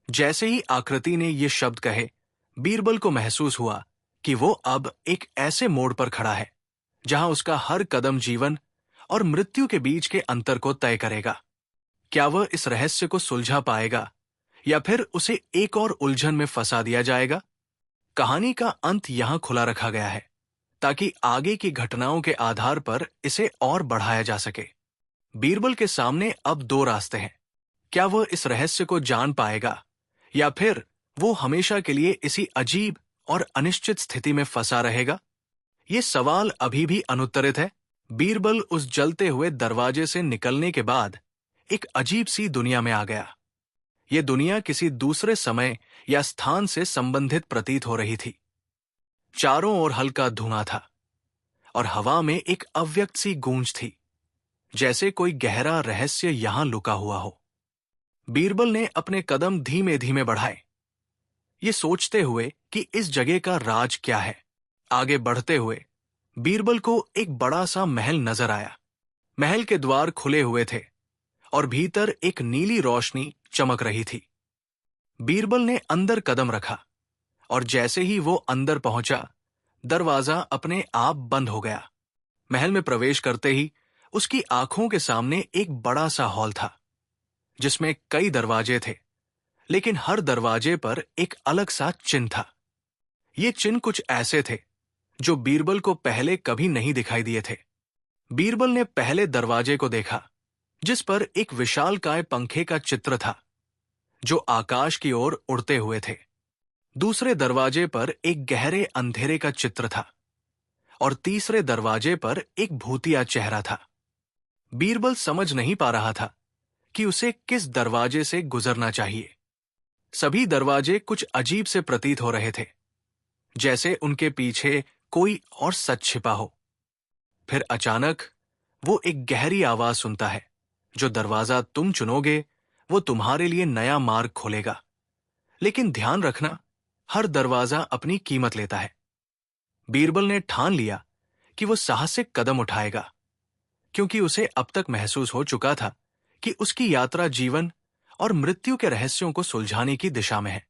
जैसे ही आकृति ने ये शब्द कहे, बीरबल को महसूस हुआ कि वो अब एक ऐसे मोड़ पर खड़ा है जहां उसका हर कदम जीवन और मृत्यु के बीच के अंतर को तय करेगा। क्या वह इस रहस्य को सुलझा पाएगा या फिर उसे एक और उलझन में फंसा दिया जाएगा? कहानी का अंत यहां खुला रखा गया है ताकि आगे की घटनाओं के आधार पर इसे और बढ़ाया जा सके। बीरबल के सामने अब दो रास्ते हैं। क्या वह इस रहस्य को जान पाएगा या फिर वो हमेशा के लिए इसी अजीब और अनिश्चित स्थिति में फंसा रहेगा? ये सवाल अभी भी अनुत्तरित है। बीरबल उस जलते हुए दरवाजे से निकलने के बाद एक अजीब सी दुनिया में आ गया। ये दुनिया किसी दूसरे समय या स्थान से संबंधित प्रतीत हो रही थी। चारों ओर हल्का धुआं था और हवा में एक अव्यक्त सी गूंज थी, जैसे कोई गहरा रहस्य यहां लुका हुआ हो। बीरबल ने अपने कदम धीमे धीमे बढ़ाए, ये सोचते हुए कि इस जगह का राज क्या है। आगे बढ़ते हुए बीरबल को एक बड़ा सा महल नजर आया। महल के द्वार खुले हुए थे और भीतर एक नीली रोशनी चमक रही थी। बीरबल ने अंदर कदम रखा और जैसे ही वो अंदर पहुंचा, दरवाजा अपने आप बंद हो गया। महल में प्रवेश करते ही उसकी आंखों के सामने एक बड़ा सा हॉल था जिसमें कई दरवाजे थे, लेकिन हर दरवाजे पर एक अलग सा चिन्ह था। ये चिन्ह कुछ ऐसे थे जो बीरबल को पहले कभी नहीं दिखाई दिए थे। बीरबल ने पहले दरवाजे को देखा जिस पर एक विशालकाय पंखे का चित्र था जो आकाश की ओर उड़ते हुए थे। दूसरे दरवाजे पर एक गहरे अंधेरे का चित्र था और तीसरे दरवाजे पर एक भूतिया चेहरा था। बीरबल समझ नहीं पा रहा था कि उसे किस दरवाजे से गुजरना चाहिए। सभी दरवाजे कुछ अजीब से प्रतीत हो रहे थे, जैसे उनके पीछे कोई और सच छिपा हो। फिर अचानक वो एक गहरी आवाज सुनता है, जो दरवाजा तुम चुनोगे वो तुम्हारे लिए नया मार्ग खोलेगा। लेकिन ध्यान रखना, हर दरवाजा अपनी कीमत लेता है। बीरबल ने ठान लिया कि वो साहसिक कदम उठाएगा, क्योंकि उसे अब तक महसूस हो चुका था कि उसकी यात्रा जीवन और मृत्यु के रहस्यों को सुलझाने की दिशा में है।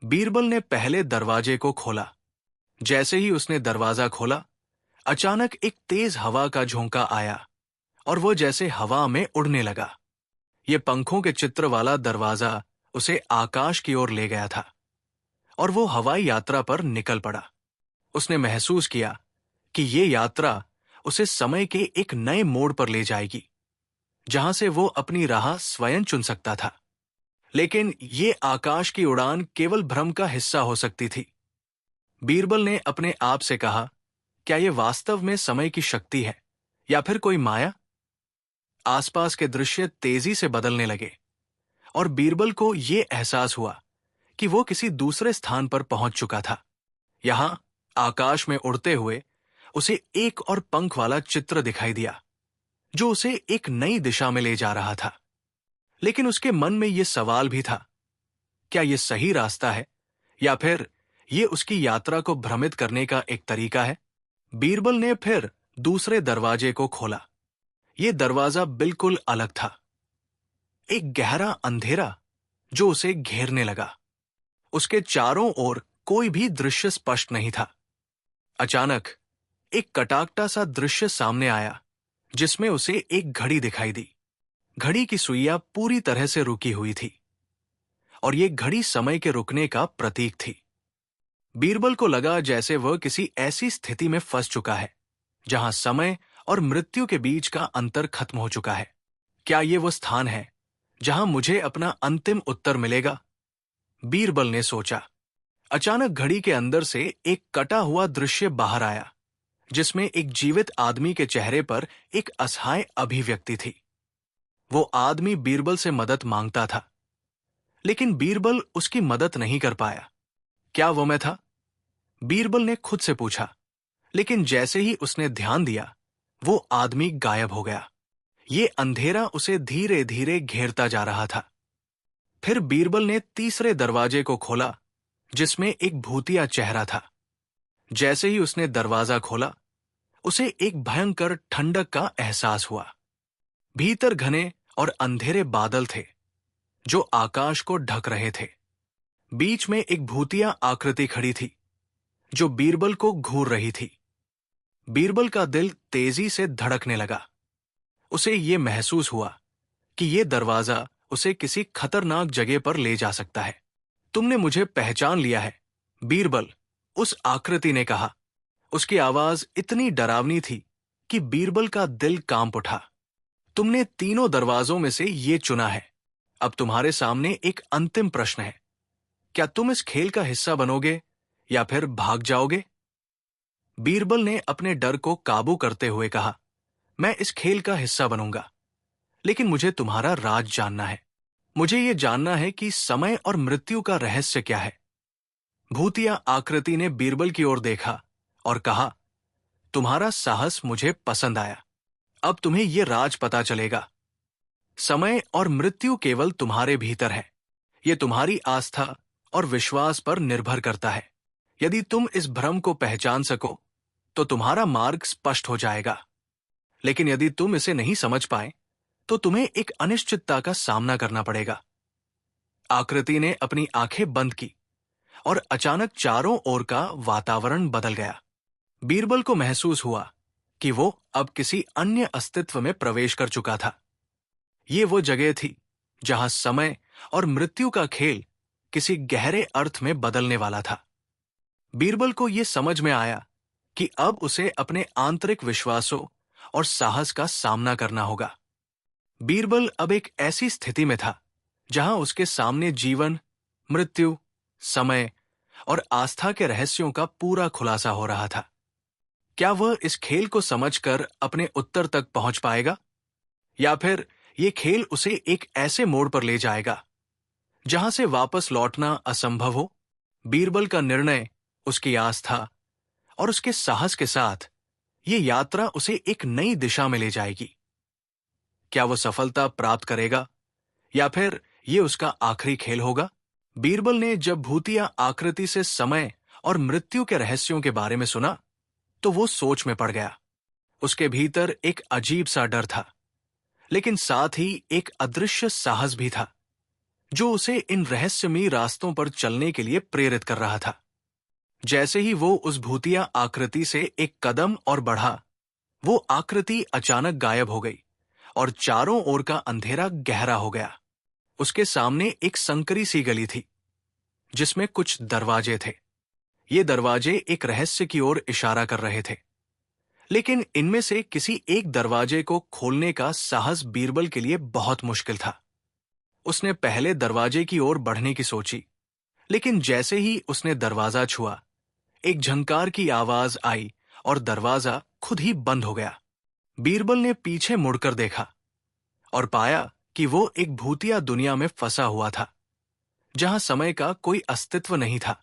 बीरबल ने पहले दरवाजे को खोला। जैसे ही उसने दरवाजा खोला, अचानक एक तेज हवा का झोंका आया और वो जैसे हवा में उड़ने लगा। ये पंखों के चित्र वाला दरवाजा उसे आकाश की ओर ले गया था और वो हवाई यात्रा पर निकल पड़ा। उसने महसूस किया कि ये यात्रा उसे समय के एक नए मोड़ पर ले जाएगी, जहां से वो अपनी राह स्वयं चुन सकता था। लेकिन ये आकाश की उड़ान केवल भ्रम का हिस्सा हो सकती थी। बीरबल ने अपने आप से कहा, क्या ये वास्तव में समय की शक्ति है या फिर कोई माया? आसपास के दृश्य तेजी से बदलने लगे और बीरबल को ये एहसास हुआ कि वो किसी दूसरे स्थान पर पहुंच चुका था। यहां आकाश में उड़ते हुए उसे एक और पंख वाला चित्र दिखाई दिया, जो उसे एक नई दिशा में ले जा रहा था। लेकिन उसके मन में यह सवाल भी था, क्या यह सही रास्ता है या फिर यह उसकी यात्रा को भ्रमित करने का एक तरीका है? बीरबल ने फिर दूसरे दरवाजे को खोला। यह दरवाजा बिल्कुल अलग था, एक गहरा अंधेरा जो उसे घेरने लगा। उसके चारों ओर कोई भी दृश्य स्पष्ट नहीं था। अचानक एक कटाकटा सा दृश्य सामने आया, जिसमें उसे एक घड़ी दिखाई दी। घड़ी की सुइयां पूरी तरह से रुकी हुई थी और ये घड़ी समय के रुकने का प्रतीक थी। बीरबल को लगा जैसे वह किसी ऐसी स्थिति में फंस चुका है जहां समय और मृत्यु के बीच का अंतर खत्म हो चुका है। क्या ये वो स्थान है जहां मुझे अपना अंतिम उत्तर मिलेगा? बीरबल ने सोचा। अचानक घड़ी के अंदर से एक कटा हुआ दृश्य बाहर आया, जिसमें एक जीवित आदमी के चेहरे पर एक असहाय अभिव्यक्ति थी। वो आदमी बीरबल से मदद मांगता था, लेकिन बीरबल उसकी मदद नहीं कर पाया। क्या वो मैं था? बीरबल ने खुद से पूछा, लेकिन जैसे ही उसने ध्यान दिया, वो आदमी गायब हो गया। ये अंधेरा उसे धीरे धीरे घेरता जा रहा था। फिर बीरबल ने तीसरे दरवाजे को खोला, जिसमें एक भूतिया चेहरा था। जैसे ही उसने दरवाजा खोला, उसे एक भयंकर ठंडक का एहसास हुआ। भीतर घने और अंधेरे बादल थे, जो आकाश को ढक रहे थे। बीच में एक भूतिया आकृति खड़ी थी, जो बीरबल को घूर रही थी। बीरबल का दिल तेजी से धड़कने लगा। उसे ये महसूस हुआ कि ये दरवाजा उसे किसी खतरनाक जगह पर ले जा सकता है। तुमने मुझे पहचान लिया है, बीरबल, उस आकृति ने कहा। उसकी आवाज इतनी डरावनी थी कि बीरबल का दिल कांप उठा। तुमने तीनों दरवाजों में से ये चुना है। अब तुम्हारे सामने एक अंतिम प्रश्न है। क्या तुम इस खेल का हिस्सा बनोगे या फिर भाग जाओगे? बीरबल ने अपने डर को काबू करते हुए कहा, मैं इस खेल का हिस्सा बनूंगा, लेकिन मुझे तुम्हारा राज जानना है। मुझे ये जानना है कि समय और मृत्यु का रहस्य क्या है। भूतिया आकृति ने बीरबल की ओर देखा और कहा, तुम्हारा साहस मुझे पसंद आया। अब तुम्हें ये राज पता चलेगा। समय और मृत्यु केवल तुम्हारे भीतर है। ये तुम्हारी आस्था और विश्वास पर निर्भर करता है। यदि तुम इस भ्रम को पहचान सको, तो तुम्हारा मार्ग स्पष्ट हो जाएगा। लेकिन यदि तुम इसे नहीं समझ पाए, तो तुम्हें एक अनिश्चितता का सामना करना पड़ेगा। आकृति ने अपनी आंखें बंद की और अचानक चारों ओर का वातावरण बदल गया। बीरबल को महसूस हुआ कि वो अब किसी अन्य अस्तित्व में प्रवेश कर चुका था। ये वो जगह थी जहां समय और मृत्यु का खेल किसी गहरे अर्थ में बदलने वाला था। बीरबल को यह समझ में आया कि अब उसे अपने आंतरिक विश्वासों और साहस का सामना करना होगा। बीरबल अब एक ऐसी स्थिति में था जहां उसके सामने जीवन, मृत्यु, समय और आस्था के रहस्यों का पूरा खुलासा हो रहा था। क्या वह इस खेल को समझकर अपने उत्तर तक पहुंच पाएगा, या फिर यह खेल उसे एक ऐसे मोड़ पर ले जाएगा जहां से वापस लौटना असंभव हो? बीरबल का निर्णय, उसकी आस्था और उसके साहस के साथ ये यात्रा उसे एक नई दिशा में ले जाएगी। क्या वो सफलता प्राप्त करेगा, या फिर ये उसका आखिरी खेल होगा? बीरबल ने जब भूतिया आकृति से समय और मृत्यु के रहस्यों के बारे में सुना, तो वो सोच में पड़ गया। उसके भीतर एक अजीब सा डर था, लेकिन साथ ही एक अदृश्य साहस भी था, जो उसे इन रहस्यमयी रास्तों पर चलने के लिए प्रेरित कर रहा था। जैसे ही वो उस भूतिया आकृति से एक कदम और बढ़ा, वो आकृति अचानक गायब हो गई और चारों ओर का अंधेरा गहरा हो गया। उसके सामने एक संकरी सी गली थी, जिसमें कुछ दरवाजे थे। ये दरवाजे एक रहस्य की ओर इशारा कर रहे थे, लेकिन इनमें से किसी एक दरवाजे को खोलने का साहस बीरबल के लिए बहुत मुश्किल था। उसने पहले दरवाजे की ओर बढ़ने की सोची, लेकिन जैसे ही उसने दरवाजा छुआ, एक झंकार की आवाज आई और दरवाजा खुद ही बंद हो गया। बीरबल ने पीछे मुड़कर देखा और पाया कि वो एक भूतिया दुनिया में फंसा हुआ था, जहां समय का कोई अस्तित्व नहीं था।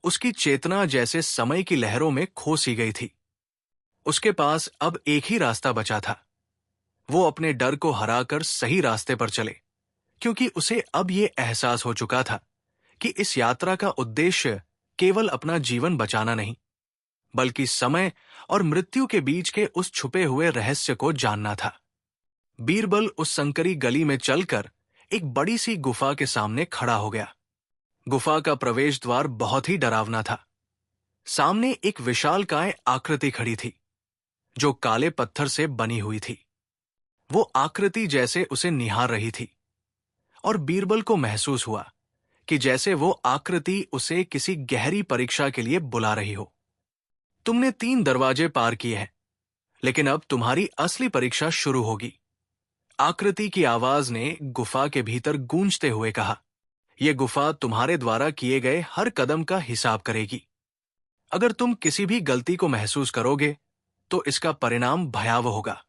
उसकी चेतना जैसे समय की लहरों में खो सी गई थी। उसके पास अब एक ही रास्ता बचा था। वो अपने डर को हराकर सही रास्ते पर चले, क्योंकि उसे अब ये एहसास हो चुका था कि इस यात्रा का उद्देश्य केवल अपना जीवन बचाना नहीं, बल्कि समय और मृत्यु के बीच के उस छुपे हुए रहस्य को जानना था। बीरबल उस संकरी गली में चलकर एक बड़ी सी गुफा के सामने खड़ा हो गया। गुफा का प्रवेश द्वार बहुत ही डरावना था। सामने एक विशालकाय आकृति खड़ी थी, जो काले पत्थर से बनी हुई थी। वो आकृति जैसे उसे निहार रही थी, और बीरबल को महसूस हुआ कि जैसे वो आकृति उसे किसी गहरी परीक्षा के लिए बुला रही हो। तुमने 3 दरवाजे पार किए हैं, लेकिन अब तुम्हारी असली परीक्षा शुरू होगी। आकृति की आवाज ने गुफा के भीतर गूंजते हुए कहा, यह गुफा तुम्हारे द्वारा किए गए हर कदम का हिसाब करेगी। अगर तुम किसी भी गलती को महसूस करोगे तो इसका परिणाम भयावह होगा।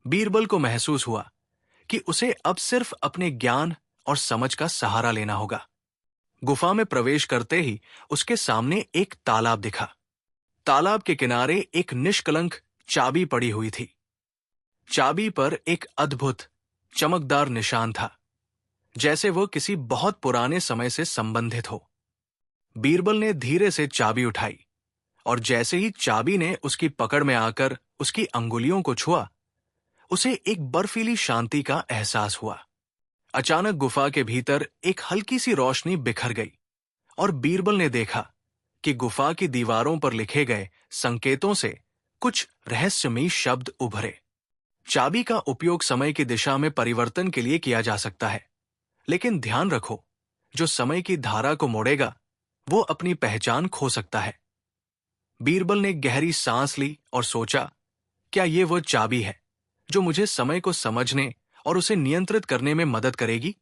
बीरबल को महसूस हुआ कि उसे अब सिर्फ अपने ज्ञान और समझ का सहारा लेना होगा। गुफा में प्रवेश करते ही उसके सामने एक तालाब दिखा। तालाब के किनारे एक निष्कलंक चाबी पड़ी हुई थी। चाबी पर एक अद्भुत चमकदार निशान था, जैसे वो किसी बहुत पुराने समय से संबंधित हो। बीरबल ने धीरे से चाबी उठाई और जैसे ही चाबी ने उसकी पकड़ में आकर उसकी अंगुलियों को छुआ, उसे एक बर्फीली शांति का एहसास हुआ। अचानक गुफा के भीतर एक हल्की सी रोशनी बिखर गई और बीरबल ने देखा कि गुफा की दीवारों पर लिखे गए संकेतों से कुछ रहस्यमयी शब्द उभरे। चाबी का उपयोग समय की दिशा में परिवर्तन के लिए किया जा सकता है, लेकिन ध्यान रखो, जो समय की धारा को मोड़ेगा वो अपनी पहचान खो सकता है। बीरबल ने गहरी सांस ली और सोचा, क्या ये वो चाबी है जो मुझे समय को समझने और उसे नियंत्रित करने में मदद करेगी?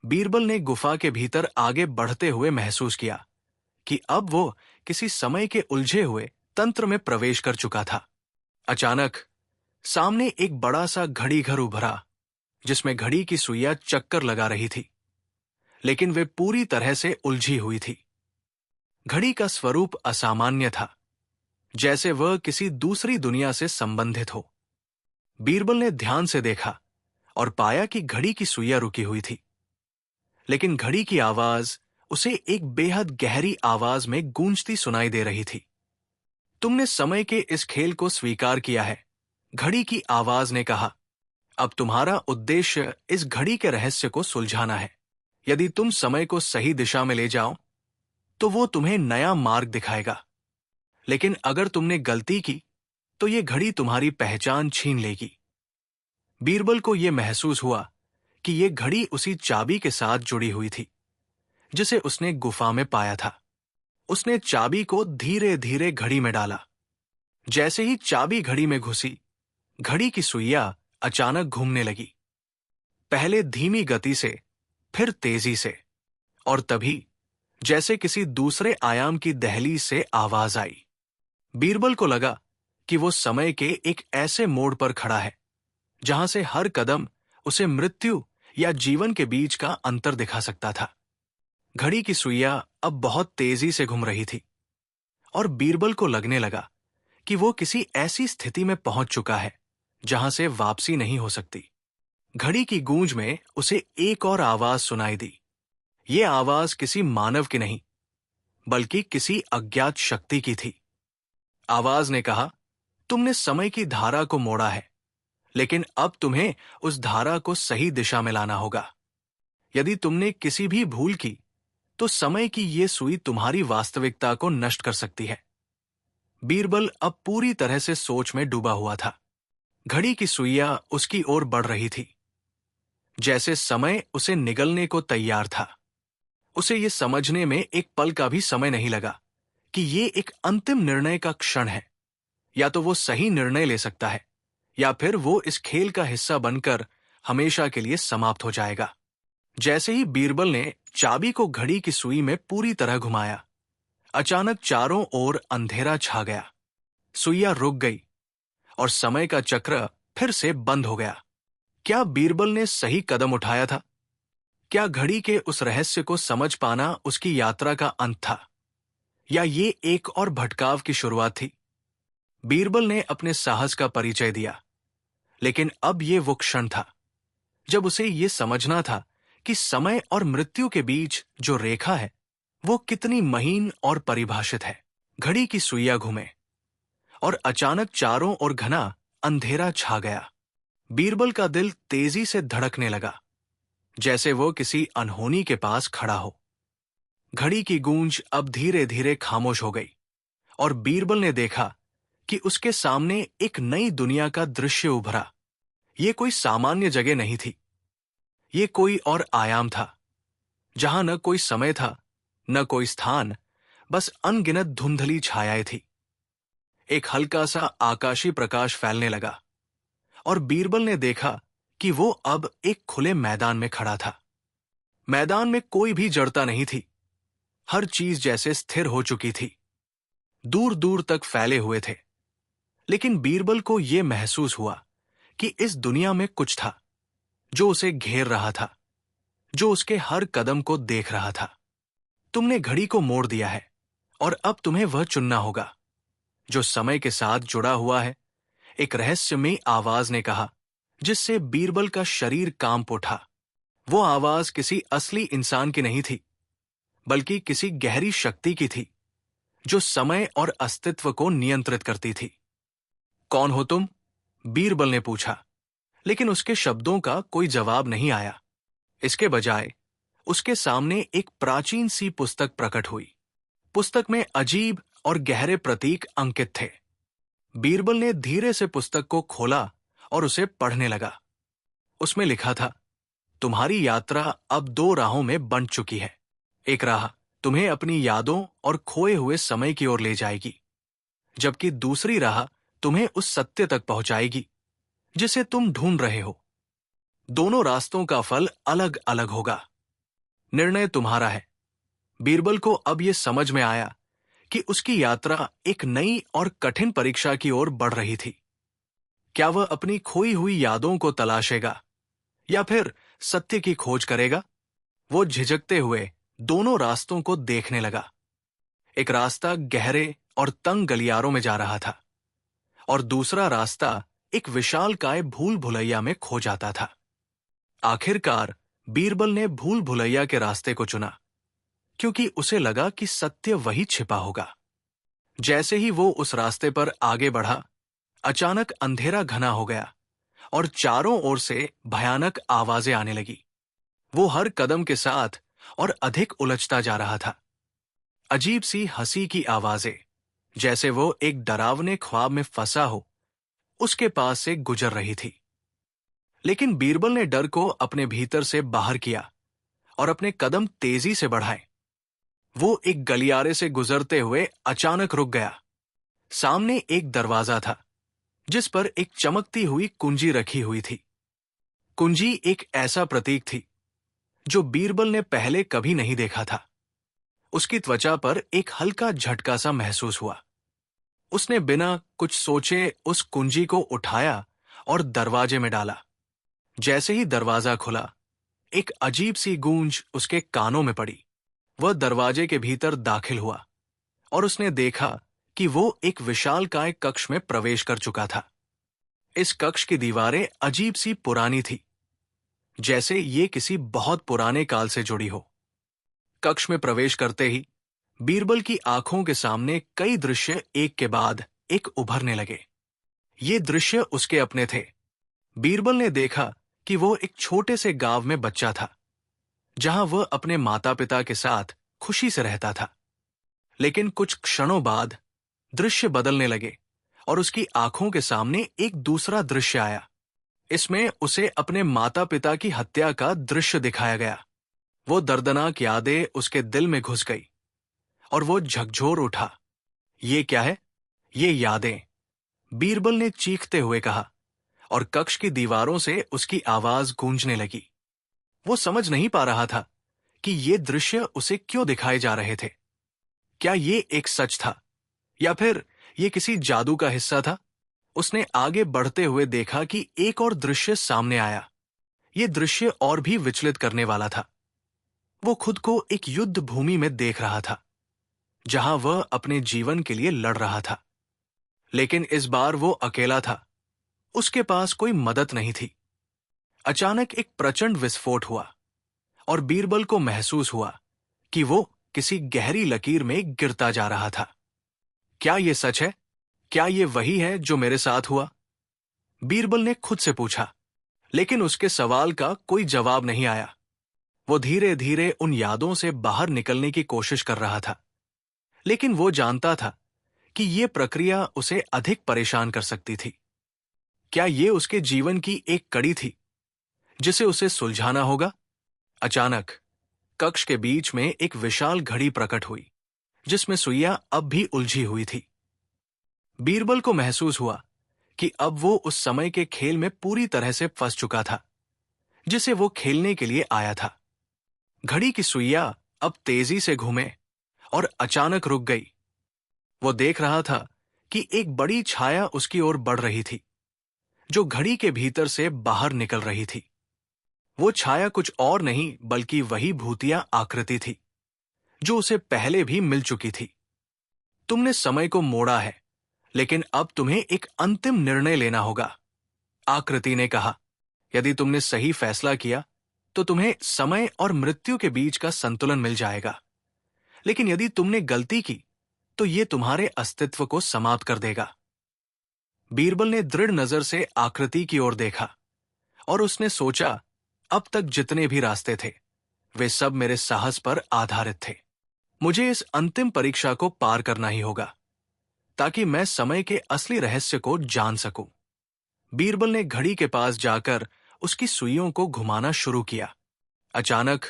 बीरबल ने गुफा के भीतर आगे बढ़ते हुए महसूस किया कि अब वो किसी समय के उलझे हुए तंत्र में प्रवेश कर चुका था। अचानक सामने एक बड़ा सा घड़ी घर उभरा, जिसमें घड़ी की सुइयां चक्कर लगा रही थी, लेकिन वे पूरी तरह से उलझी हुई थी। घड़ी का स्वरूप असामान्य था, जैसे वह किसी दूसरी दुनिया से संबंधित हो। बीरबल ने ध्यान से देखा और पाया कि घड़ी की सुइयां रुकी हुई थी, लेकिन घड़ी की आवाज उसे एक बेहद गहरी आवाज में गूंजती सुनाई दे रही थी। तुमने समय के इस खेल को स्वीकार किया है, घड़ी की आवाज ने कहा। अब तुम्हारा उद्देश्य इस घड़ी के रहस्य को सुलझाना है। यदि तुम समय को सही दिशा में ले जाओ तो वो तुम्हें नया मार्ग दिखाएगा, लेकिन अगर तुमने गलती की तो ये घड़ी तुम्हारी पहचान छीन लेगी। बीरबल को यह महसूस हुआ कि यह घड़ी उसी चाबी के साथ जुड़ी हुई थी जिसे उसने गुफा में पाया था। उसने चाबी को धीरे धीरे घड़ी में डाला। जैसे ही चाबी घड़ी में घुसी, घड़ी की सुइयां अचानक घूमने लगी, पहले धीमी गति से, फिर तेजी से, और तभी जैसे किसी दूसरे आयाम की दहलीज से आवाज आई। बीरबल को लगा कि वो समय के एक ऐसे मोड़ पर खड़ा है जहां से हर कदम उसे मृत्यु या जीवन के बीच का अंतर दिखा सकता था। घड़ी की सुइयां अब बहुत तेजी से घूम रही थी और बीरबल को लगने लगा कि वो किसी ऐसी स्थिति में पहुंच चुका है जहां से वापसी नहीं हो सकती। घड़ी की गूंज में उसे एक और आवाज सुनाई दी। ये आवाज किसी मानव की नहीं, बल्कि किसी अज्ञात शक्ति की थी। आवाज ने कहा, तुमने समय की धारा को मोड़ा है, लेकिन अब तुम्हें उस धारा को सही दिशा में लाना होगा। यदि तुमने किसी भी भूल की तो समय की ये सुई तुम्हारी वास्तविकता को नष्ट कर सकती है। बीरबल अब पूरी तरह से सोच में डूबा हुआ था। घड़ी की सुइयां उसकी ओर बढ़ रही थी, जैसे समय उसे निगलने को तैयार था। उसे ये समझने में एक पल का भी समय नहीं लगा कि ये एक अंतिम निर्णय का क्षण है। या तो वो सही निर्णय ले सकता है, या फिर वो इस खेल का हिस्सा बनकर हमेशा के लिए समाप्त हो जाएगा। जैसे ही बीरबल ने चाबी को घड़ी की सुई में पूरी तरह घुमाया, अचानक चारों ओर अंधेरा छा गया। सुइयां रुक गई और समय का चक्र फिर से बंद हो गया। क्या बीरबल ने सही कदम उठाया था? क्या घड़ी के उस रहस्य को समझ पाना उसकी यात्रा का अंत था, या ये एक और भटकाव की शुरुआत थी? बीरबल ने अपने साहस का परिचय दिया, लेकिन अब ये वो क्षण था जब उसे ये समझना था कि समय और मृत्यु के बीच जो रेखा है वो कितनी महीन और परिभाषित है। घड़ी की सुइयां घूमे और अचानक चारों ओर घना अंधेरा छा गया। बीरबल का दिल तेजी से धड़कने लगा, जैसे वो किसी अनहोनी के पास खड़ा हो। घड़ी की गूंज अब धीरे धीरे खामोश हो गई और बीरबल ने देखा कि उसके सामने एक नई दुनिया का दृश्य उभरा। ये कोई सामान्य जगह नहीं थी, ये कोई और आयाम था, जहां न कोई समय था, न कोई स्थान, बस अनगिनत धुंधली छायाएं थी। एक हल्का सा आकाशी प्रकाश फैलने लगा और बीरबल ने देखा कि वो अब एक खुले मैदान में खड़ा था। मैदान में कोई भी जड़ता नहीं थी, हर चीज जैसे स्थिर हो चुकी थी। दूर दूर तक फैले हुए थे। लेकिन बीरबल को यह महसूस हुआ कि इस दुनिया में कुछ था जो उसे घेर रहा था, जो उसके हर कदम को देख रहा था। तुमने घड़ी को मोड़ दिया है और अब तुम्हें वह चुनना होगा जो समय के साथ जुड़ा हुआ है, एक रहस्यमयी आवाज ने कहा, जिससे बीरबल का शरीर कांप उठा। वो आवाज किसी असली इंसान की नहीं थी, बल्कि किसी गहरी शक्ति की थी जो समय और अस्तित्व को नियंत्रित करती थी। कौन हो तुम? बीरबल ने पूछा, लेकिन उसके शब्दों का कोई जवाब नहीं आया। इसके बजाय उसके सामने एक प्राचीन सी पुस्तक प्रकट हुई। पुस्तक में अजीब और गहरे प्रतीक अंकित थे। बीरबल ने धीरे से पुस्तक को खोला और उसे पढ़ने लगा। उसमें लिखा था, तुम्हारी यात्रा अब दो राहों में बंट चुकी है। एक राह तुम्हें अपनी यादों और खोए हुए समय की ओर ले जाएगी, जबकि दूसरी राह तुम्हें उस सत्य तक पहुंचाएगी जिसे तुम ढूंढ रहे हो। दोनों रास्तों का फल अलग अलग होगा। निर्णय तुम्हारा है। बीरबल को अब यह समझ में आया कि उसकी यात्रा एक नई और कठिन परीक्षा की ओर बढ़ रही थी। क्या वह अपनी खोई हुई यादों को तलाशेगा या फिर सत्य की खोज करेगा? वो झिझकते हुए दोनों रास्तों को देखने लगा। एक रास्ता गहरे और तंग गलियारों में जा रहा था और दूसरा रास्ता एक विशालकाय भूल भुलैया में खो जाता था। आखिरकार बीरबल ने भूल भुलैया के रास्ते को चुना, क्योंकि उसे लगा कि सत्य वही छिपा होगा। जैसे ही वो उस रास्ते पर आगे बढ़ा, अचानक अंधेरा घना हो गया और चारों ओर से भयानक आवाजें आने लगी। वो हर कदम के साथ और अधिक उलझता जा रहा था। अजीब सी हंसी की आवाजें, जैसे वो एक डरावने ख्वाब में फंसा हो, उसके पास से गुजर रही थी। लेकिन बीरबल ने डर को अपने भीतर से बाहर किया और अपने कदम तेजी से बढ़ाए। वो एक गलियारे से गुजरते हुए अचानक रुक गया। सामने एक दरवाजा था जिस पर एक चमकती हुई कुंजी रखी हुई थी। कुंजी एक ऐसा प्रतीक थी जो बीरबल ने पहले कभी नहीं देखा था। उसकी त्वचा पर एक हल्का झटका सा महसूस हुआ। उसने बिना कुछ सोचे उस कुंजी को उठाया और दरवाजे में डाला। जैसे ही दरवाजा खुला, एक अजीब सी गूंज उसके कानों में पड़ी। वह दरवाजे के भीतर दाखिल हुआ और उसने देखा कि वो एक विशालकाय कक्ष में प्रवेश कर चुका था। इस कक्ष की दीवारें अजीब सी पुरानी थी, जैसे ये किसी बहुत पुराने काल से जुड़ी हो। कक्ष में प्रवेश करते ही बीरबल की आंखों के सामने कई दृश्य एक के बाद एक उभरने लगे। ये दृश्य उसके अपने थे। बीरबल ने देखा कि वो एक छोटे से गांव में बच्चा था, जहां वह अपने माता पिता के साथ खुशी से रहता था। लेकिन कुछ क्षणों बाद दृश्य बदलने लगे और उसकी आंखों के सामने एक दूसरा दृश्य आया। इसमें उसे अपने माता पिता की हत्या का दृश्य दिखाया गया। वो दर्दनाक यादें उसके दिल में घुस गई और वो झकझोर उठा। ये क्या है? ये यादें, बीरबल ने चीखते हुए कहा, और कक्ष की दीवारों से उसकी आवाज गूंजने लगी। वो समझ नहीं पा रहा था कि ये दृश्य उसे क्यों दिखाए जा रहे थे। क्या ये एक सच था या फिर ये किसी जादू का हिस्सा था? उसने आगे बढ़ते हुए देखा कि एक और दृश्य सामने आया। ये दृश्य और भी विचलित करने वाला था। वो खुद को एक युद्ध भूमि में देख रहा था, जहां वह अपने जीवन के लिए लड़ रहा था। लेकिन इस बार वो अकेला था। उसके पास कोई मदद नहीं थी। अचानक एक प्रचंड विस्फोट हुआ और बीरबल को महसूस हुआ कि वो किसी गहरी लकीर में गिरता जा रहा था। क्या ये सच है? क्या ये वही है जो मेरे साथ हुआ? बीरबल ने खुद से पूछा, लेकिन उसके सवाल का कोई जवाब नहीं आया। वो धीरे धीरे उन यादों से बाहर निकलने की कोशिश कर रहा था, लेकिन वो जानता था कि ये प्रक्रिया उसे अधिक परेशान कर सकती थी। क्या ये उसके जीवन की एक कड़ी थी जिसे उसे सुलझाना होगा? अचानक कक्ष के बीच में एक विशाल घड़ी प्रकट हुई, जिसमें सुइयां अब भी उलझी हुई थी। बीरबल को महसूस हुआ कि अब वो उस समय के खेल में पूरी तरह से फंस चुका था, जिसे वो खेलने के लिए आया था। घड़ी की सुइयां अब तेजी से घूमे और अचानक रुक गई। वो देख रहा था कि एक बड़ी छाया उसकी ओर बढ़ रही थी, जो घड़ी के भीतर से बाहर निकल रही थी। वो छाया कुछ और नहीं बल्कि वही भूतिया आकृति थी जो उसे पहले भी मिल चुकी थी। तुमने समय को मोड़ा है, लेकिन अब तुम्हें एक अंतिम निर्णय लेना होगा, आकृति ने कहा। यदि तुमने सही फैसला किया तो तुम्हें समय और मृत्यु के बीच का संतुलन मिल जाएगा, लेकिन यदि तुमने गलती की तो ये तुम्हारे अस्तित्व को समाप्त कर देगा। बीरबल ने दृढ़ नजर से आकृति की ओर देखा और उसने सोचा, अब तक जितने भी रास्ते थे वे सब मेरे साहस पर आधारित थे। मुझे इस अंतिम परीक्षा को पार करना ही होगा ताकि मैं समय के असली रहस्य को जान सकूं। बीरबल ने घड़ी के पास जाकर उसकी सुइयों को घुमाना शुरू किया। अचानक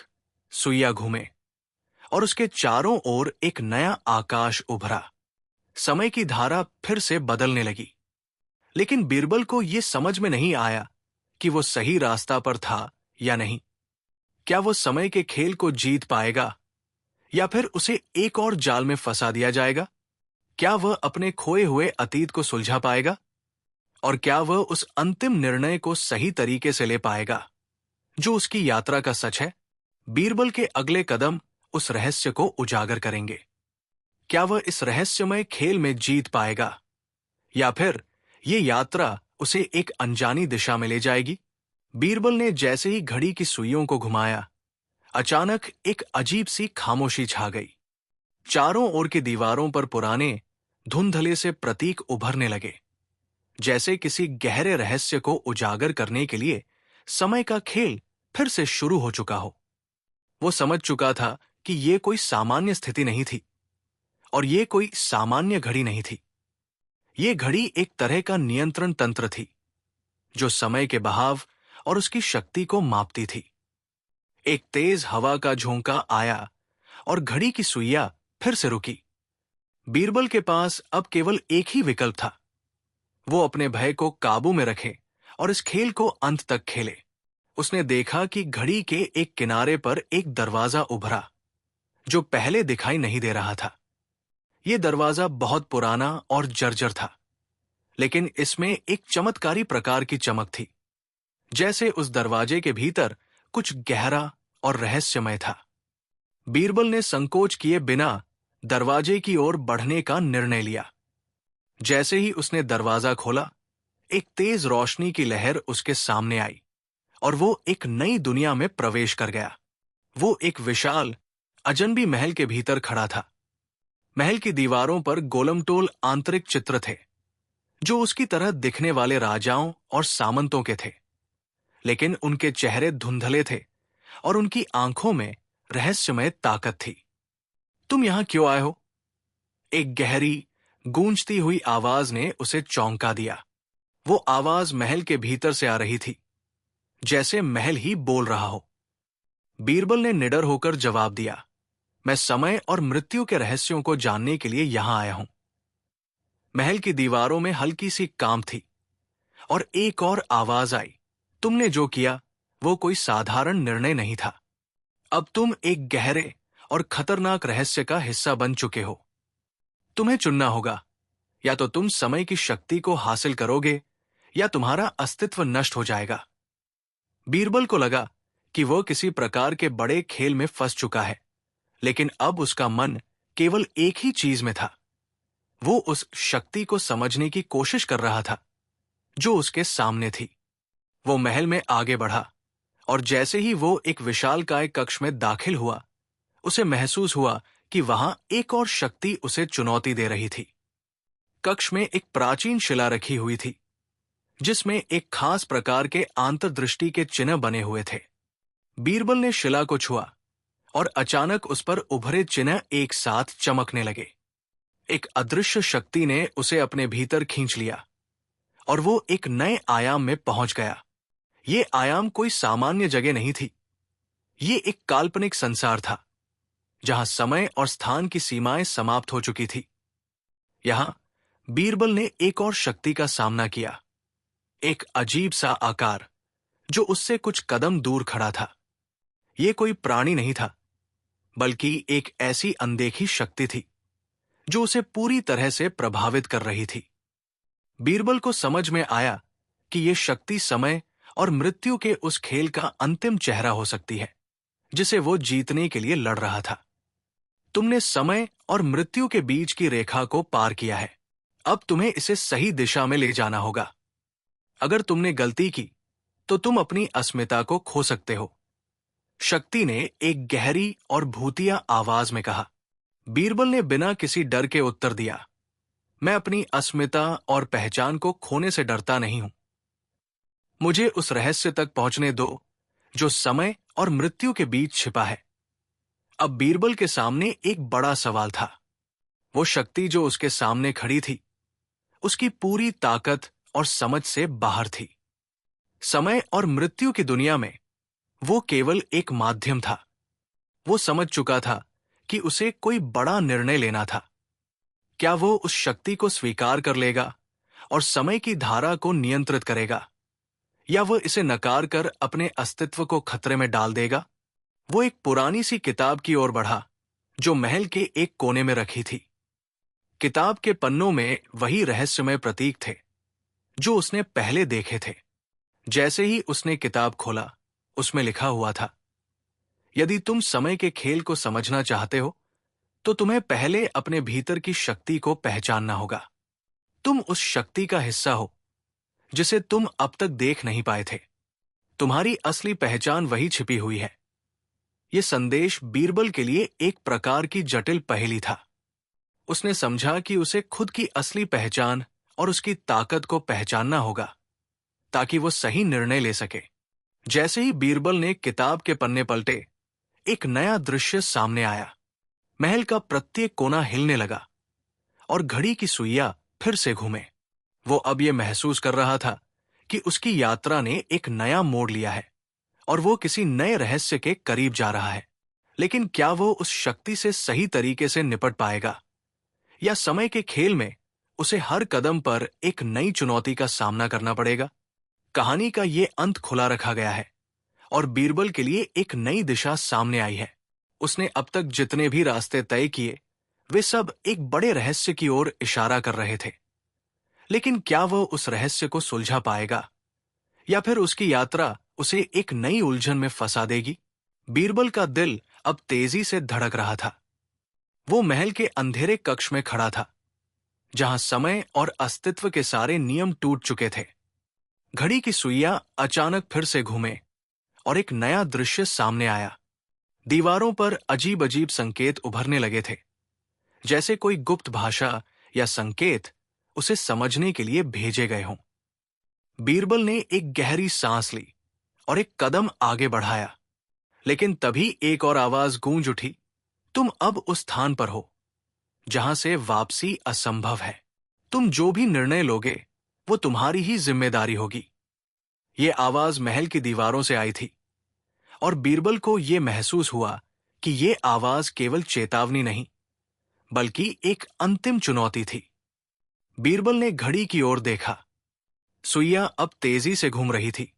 सुइयां घूमे और उसके चारों ओर एक नया आकाश उभरा। समय की धारा फिर से बदलने लगी, लेकिन बीरबल को यह समझ में नहीं आया कि वो सही रास्ता पर था या नहीं। क्या वो समय के खेल को जीत पाएगा या फिर उसे एक और जाल में फंसा दिया जाएगा? क्या वह अपने खोए हुए अतीत को सुलझा पाएगा? और क्या वह उस अंतिम निर्णय को सही तरीके से ले पाएगा जो उसकी यात्रा का सच है? बीरबल के अगले कदम उस रहस्य को उजागर करेंगे। क्या वह इस रहस्यमय खेल में जीत पाएगा या फिर ये यात्रा उसे एक अनजानी दिशा में ले जाएगी? बीरबल ने जैसे ही घड़ी की सुइयों को घुमाया, अचानक एक अजीब सी खामोशी छा गई। चारों ओर की दीवारों पर पुराने धुंधले से प्रतीक उभरने लगे, जैसे किसी गहरे रहस्य को उजागर करने के लिए समय का खेल फिर से शुरू हो चुका हो। वो समझ चुका था कि ये कोई सामान्य स्थिति नहीं थी और ये कोई सामान्य घड़ी नहीं थी। ये घड़ी एक तरह का नियंत्रण तंत्र थी जो समय के बहाव और उसकी शक्ति को मापती थी। एक तेज हवा का झोंका आया और घड़ी की सुइयां फिर से रुकी। बीरबल के पास अब केवल एक ही विकल्प था, वो अपने भय को काबू में रखे और इस खेल को अंत तक खेले। उसने देखा कि घड़ी के एक किनारे पर एक दरवाजा उभरा जो पहले दिखाई नहीं दे रहा था। यह दरवाजा बहुत पुराना और जर्जर था, लेकिन इसमें एक चमत्कारी प्रकार की चमक थी, जैसे उस दरवाजे के भीतर कुछ गहरा और रहस्यमय था। बीरबल ने संकोच किए बिना दरवाजे की ओर बढ़ने का निर्णय लिया। जैसे ही उसने दरवाजा खोला, एक तेज रोशनी की लहर उसके सामने आई और वो एक नई दुनिया में प्रवेश कर गया। वो एक विशाल, अजनबी महल के भीतर खड़ा था। महल की दीवारों पर गोलमटोल आंतरिक चित्र थे, जो उसकी तरह दिखने वाले राजाओं और सामंतों के थे, लेकिन उनके चेहरे धुंधले थे और उनकी आंखों में रहस्यमय ताकत थी। तुम यहां क्यों आए हो? एक गहरी, गूंजती हुई आवाज ने उसे चौंका दिया। वो आवाज महल के भीतर से आ रही थी, जैसे महल ही बोल रहा हो। बीरबल ने निडर होकर जवाब दिया, मैं समय और मृत्यु के रहस्यों को जानने के लिए यहां आया हूं। महल की दीवारों में हल्की सी काम थी और एक और आवाज आई, तुमने जो किया वो कोई साधारण निर्णय नहीं था। अब तुम एक गहरे और खतरनाक रहस्य का हिस्सा बन चुके हो। तुम्हें चुनना होगा, या तो तुम समय की शक्ति को हासिल करोगे या तुम्हारा अस्तित्व नष्ट हो जाएगा। बीरबल को लगा कि वह किसी प्रकार के बड़े खेल में फंस चुका है, लेकिन अब उसका मन केवल एक ही चीज में था। वो उस शक्ति को समझने की कोशिश कर रहा था जो उसके सामने थी। वो महल में आगे बढ़ा और जैसे ही वो एक विशालकाय कक्ष में दाखिल हुआ, उसे महसूस हुआ कि वहां एक और शक्ति उसे चुनौती दे रही थी। कक्ष में एक प्राचीन शिला रखी हुई थी, जिसमें एक खास प्रकार के आंतरदृष्टि के चिन्ह बने हुए थे। बीरबल ने शिला को छुआ और अचानक उस पर उभरे चिन्ह एक साथ चमकने लगे। एक अदृश्य शक्ति ने उसे अपने भीतर खींच लिया और वो एक नए आयाम में पहुंच गया। ये आयाम कोई सामान्य जगह नहीं थी। ये एक काल्पनिक संसार था, जहां समय और स्थान की सीमाएं समाप्त हो चुकी थी। यहां बीरबल ने एक और शक्ति का सामना किया, एक अजीब सा आकार जो उससे कुछ कदम दूर खड़ा था। ये कोई प्राणी नहीं था, बल्कि एक ऐसी अनदेखी शक्ति थी जो उसे पूरी तरह से प्रभावित कर रही थी। बीरबल को समझ में आया कि यह शक्ति समय और मृत्यु के उस खेल का अंतिम चेहरा हो सकती है जिसे वो जीतने के लिए लड़ रहा था। तुमने समय और मृत्यु के बीच की रेखा को पार किया है। अब तुम्हें इसे सही दिशा में ले जाना होगा। अगर तुमने गलती की तो तुम अपनी अस्मिता को खो सकते हो। शक्ति ने एक गहरी और भूतिया आवाज में कहा। बीरबल ने बिना किसी डर के उत्तर दिया, मैं अपनी अस्मिता और पहचान को खोने से डरता नहीं हूं। मुझे उस रहस्य तक पहुंचने दो जो समय और मृत्यु के बीच छिपा है। अब बीरबल के सामने एक बड़ा सवाल था। वो शक्ति जो उसके सामने खड़ी थी, उसकी पूरी ताकत और समझ से बाहर थी। समय और मृत्यु की दुनिया में वो केवल एक माध्यम था। वो समझ चुका था कि उसे कोई बड़ा निर्णय लेना था। क्या वो उस शक्ति को स्वीकार कर लेगा और समय की धारा को नियंत्रित करेगा, या वह इसे नकार कर अपने अस्तित्व को खतरे में डाल देगा? वो एक पुरानी सी किताब की ओर बढ़ा जो महल के एक कोने में रखी थी। किताब के पन्नों में वही रहस्यमय प्रतीक थे जो उसने पहले देखे थे। जैसे ही उसने किताब खोला, उसमें लिखा हुआ था, यदि तुम समय के खेल को समझना चाहते हो तो तुम्हें पहले अपने भीतर की शक्ति को पहचानना होगा। तुम उस शक्ति का हिस्सा हो जिसे तुम अब तक देख नहीं पाए थे। तुम्हारी असली पहचान वही छिपी हुई है। यह संदेश बीरबल के लिए एक प्रकार की जटिल पहेली था। उसने समझा कि उसे खुद की असली पहचान और उसकी ताकत को पहचानना होगा ताकि वो सही निर्णय ले सके। जैसे ही बीरबल ने किताब के पन्ने पलटे, एक नया दृश्य सामने आया। महल का प्रत्येक कोना हिलने लगा और घड़ी की सुइयां फिर से घूमे। वो अब यह महसूस कर रहा था कि उसकी यात्रा ने एक नया मोड़ लिया है और वो किसी नए रहस्य के करीब जा रहा है। लेकिन क्या वो उस शक्ति से सही तरीके से निपट पाएगा, या समय के खेल में उसे हर कदम पर एक नई चुनौती का सामना करना पड़ेगा? कहानी का ये अंत खुला रखा गया है और बीरबल के लिए एक नई दिशा सामने आई है। उसने अब तक जितने भी रास्ते तय किए, वे सब एक बड़े रहस्य की ओर इशारा कर रहे थे। लेकिन क्या वो उस रहस्य को सुलझा पाएगा, या फिर उसकी यात्रा उसे एक नई उलझन में फंसा देगी? बीरबल का दिल अब तेजी से धड़क रहा था। वो महल के अंधेरे कक्ष में खड़ा था जहां समय और अस्तित्व के सारे नियम टूट चुके थे। घड़ी की सुइयां अचानक फिर से घूमे और एक नया दृश्य सामने आया। दीवारों पर अजीब अजीब संकेत उभरने लगे थे, जैसे कोई गुप्त भाषा या संकेत उसे समझने के लिए भेजे गए हों। बीरबल ने एक गहरी सांस ली और एक कदम आगे बढ़ाया, लेकिन तभी एक और आवाज गूंज उठी, तुम अब उस स्थान पर हो जहां से वापसी असंभव है। तुम जो भी निर्णय लोगे वो तुम्हारी ही जिम्मेदारी होगी। ये आवाज महल की दीवारों से आई थी और बीरबल को यह महसूस हुआ कि ये आवाज केवल चेतावनी नहीं, बल्कि एक अंतिम चुनौती थी। बीरबल ने घड़ी की ओर देखा। सुइयां अब तेजी से घूम रही थी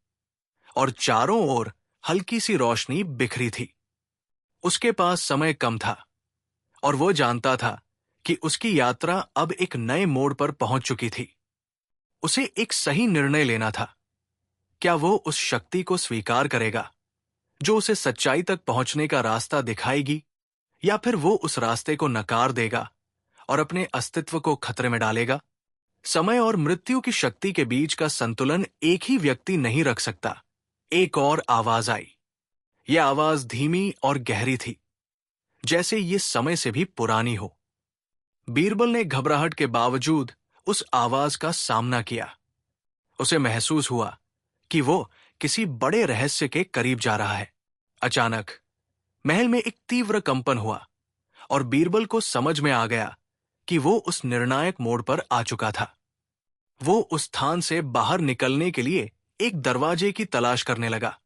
और चारों ओर हल्की सी रोशनी बिखरी थी। उसके पास समय कम था और वो जानता था कि उसकी यात्रा अब एक नए मोड़ पर पहुंच चुकी थी। उसे एक सही निर्णय लेना था। क्या वो उस शक्ति को स्वीकार करेगा जो उसे सच्चाई तक पहुंचने का रास्ता दिखाएगी, या फिर वो उस रास्ते को नकार देगा और अपने अस्तित्व को खतरे में डालेगा? समय और मृत्यु की शक्ति के बीच का संतुलन एक ही व्यक्ति नहीं रख सकता। एक और आवाज आई। यह आवाज धीमी और गहरी थी, जैसे ये समय से भी पुरानी हो। बीरबल ने घबराहट के बावजूद उस आवाज का सामना किया। उसे महसूस हुआ कि वो किसी बड़े रहस्य के करीब जा रहा है। अचानक महल में एक तीव्र कंपन हुआ और बीरबल को समझ में आ गया कि वो उस निर्णायक मोड़ पर आ चुका था। वो उस स्थान से बाहर निकलने के लिए एक दरवाजे की तलाश करने लगा।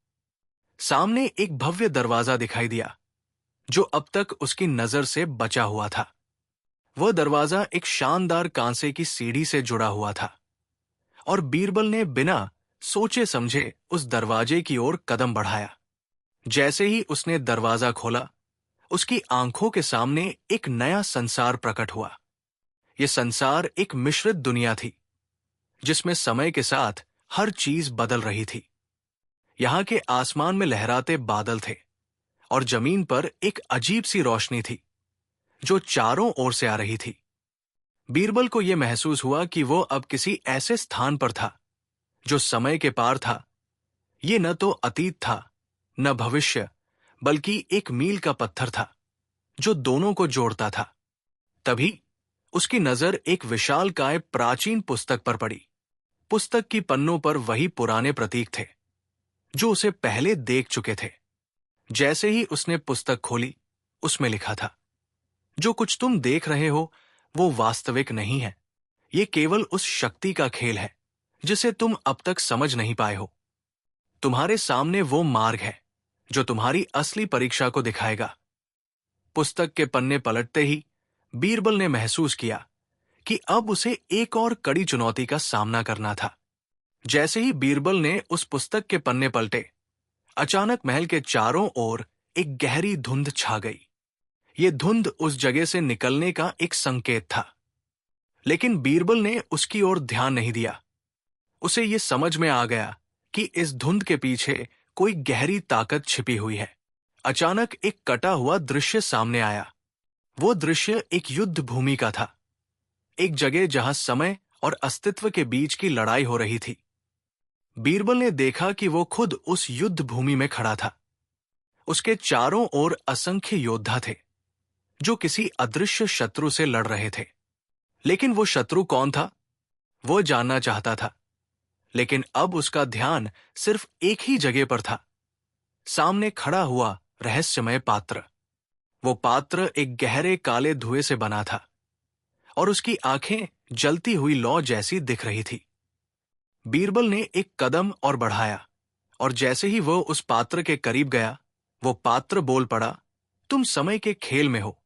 सामने एक भव्य दरवाजा दिखाई दिया जो अब तक उसकी नजर से बचा हुआ था। वह दरवाजा एक शानदार कांसे की सीढ़ी से जुड़ा हुआ था और बीरबल ने बिना सोचे समझे उस दरवाजे की ओर कदम बढ़ाया। जैसे ही उसने दरवाजा खोला, उसकी आंखों के सामने एक नया संसार प्रकट हुआ। ये संसार एक मिश्रित दुनिया थी, जिसमें समय के साथ हर चीज बदल रही थी। यहाँ के आसमान में लहराते बादल थे और जमीन पर एक अजीब सी रोशनी थी जो चारों ओर से आ रही थी। बीरबल को यह महसूस हुआ कि वो अब किसी ऐसे स्थान पर था जो समय के पार था। ये न तो अतीत था, न भविष्य, बल्कि एक मील का पत्थर था जो दोनों को जोड़ता था। तभी उसकी नजर एक विशालकाय प्राचीन पुस्तक पर पड़ी। पुस्तक की पन्नों पर वही पुराने प्रतीक थे जो उसे पहले देख चुके थे। जैसे ही उसने पुस्तक खोली, उसमें लिखा था, जो कुछ तुम देख रहे हो वो वास्तविक नहीं है। ये केवल उस शक्ति का खेल है जिसे तुम अब तक समझ नहीं पाए हो। तुम्हारे सामने वो मार्ग है जो तुम्हारी असली परीक्षा को दिखाएगा। पुस्तक के पन्ने पलटते ही बीरबल ने महसूस किया कि अब उसे एक और कड़ी चुनौती का सामना करना था। जैसे ही बीरबल ने उस पुस्तक के पन्ने पलटे, अचानक महल के चारों ओर एक गहरी धुंध छा गई। ये धुंध उस जगह से निकलने का एक संकेत था, लेकिन बीरबल ने उसकी ओर ध्यान नहीं दिया। उसे ये समझ में आ गया कि इस धुंध के पीछे कोई गहरी ताकत छिपी हुई है। अचानक एक कटा हुआ दृश्य सामने आया। वो दृश्य एक युद्ध भूमि का था, एक जगह जहां समय और अस्तित्व के बीच की लड़ाई हो रही थी। बीरबल ने देखा कि वो खुद उस युद्ध भूमि में खड़ा था। उसके चारों ओर असंख्य योद्धा थे जो किसी अदृश्य शत्रु से लड़ रहे थे। लेकिन वो शत्रु कौन था? वो जानना चाहता था, लेकिन अब उसका ध्यान सिर्फ एक ही जगह पर था, सामने खड़ा हुआ रहस्यमय पात्र। वो पात्र एक गहरे काले धुएं से बना था और उसकी आंखें जलती हुई लौ जैसी दिख रही थी। बीरबल ने एक कदम और बढ़ाया, और जैसे ही वो उस पात्र के करीब गया, वो पात्र बोल पड़ा, तुम समय के खेल में हो,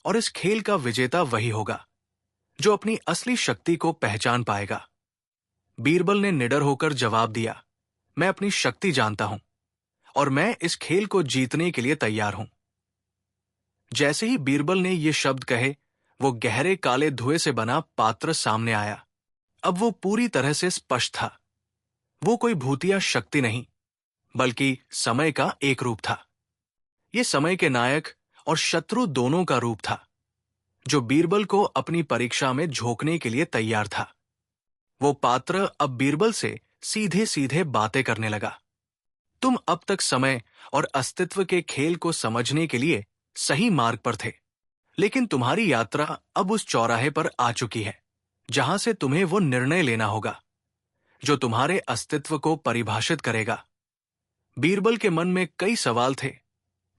और इस खेल का विजेता वही होगा जो अपनी असली शक्ति को पहचान पाएगा। बीरबल ने निडर होकर जवाब दिया, मैं अपनी शक्ति जानता हूं और मैं इस खेल को जीतने के लिए तैयार हूं। जैसे ही बीरबल ने ये शब्द कहे, वो गहरे काले धुएं से बना पात्र सामने आया। अब वो पूरी तरह से स्पष्ट था। वो कोई भूतिया शक्ति नहीं, बल्कि समय का एक रूप था। ये समय के नायक और शत्रु दोनों का रूप था, जो बीरबल को अपनी परीक्षा में झोंकने के लिए तैयार था। वो पात्र अब बीरबल से सीधे सीधे बातें करने लगा। तुम अब तक समय और अस्तित्व के खेल को समझने के लिए सही मार्ग पर थे, लेकिन तुम्हारी यात्रा अब उस चौराहे पर आ चुकी है जहां से तुम्हें वो निर्णय लेना होगा जो तुम्हारे अस्तित्व को परिभाषित करेगा। बीरबल के मन में कई सवाल थे।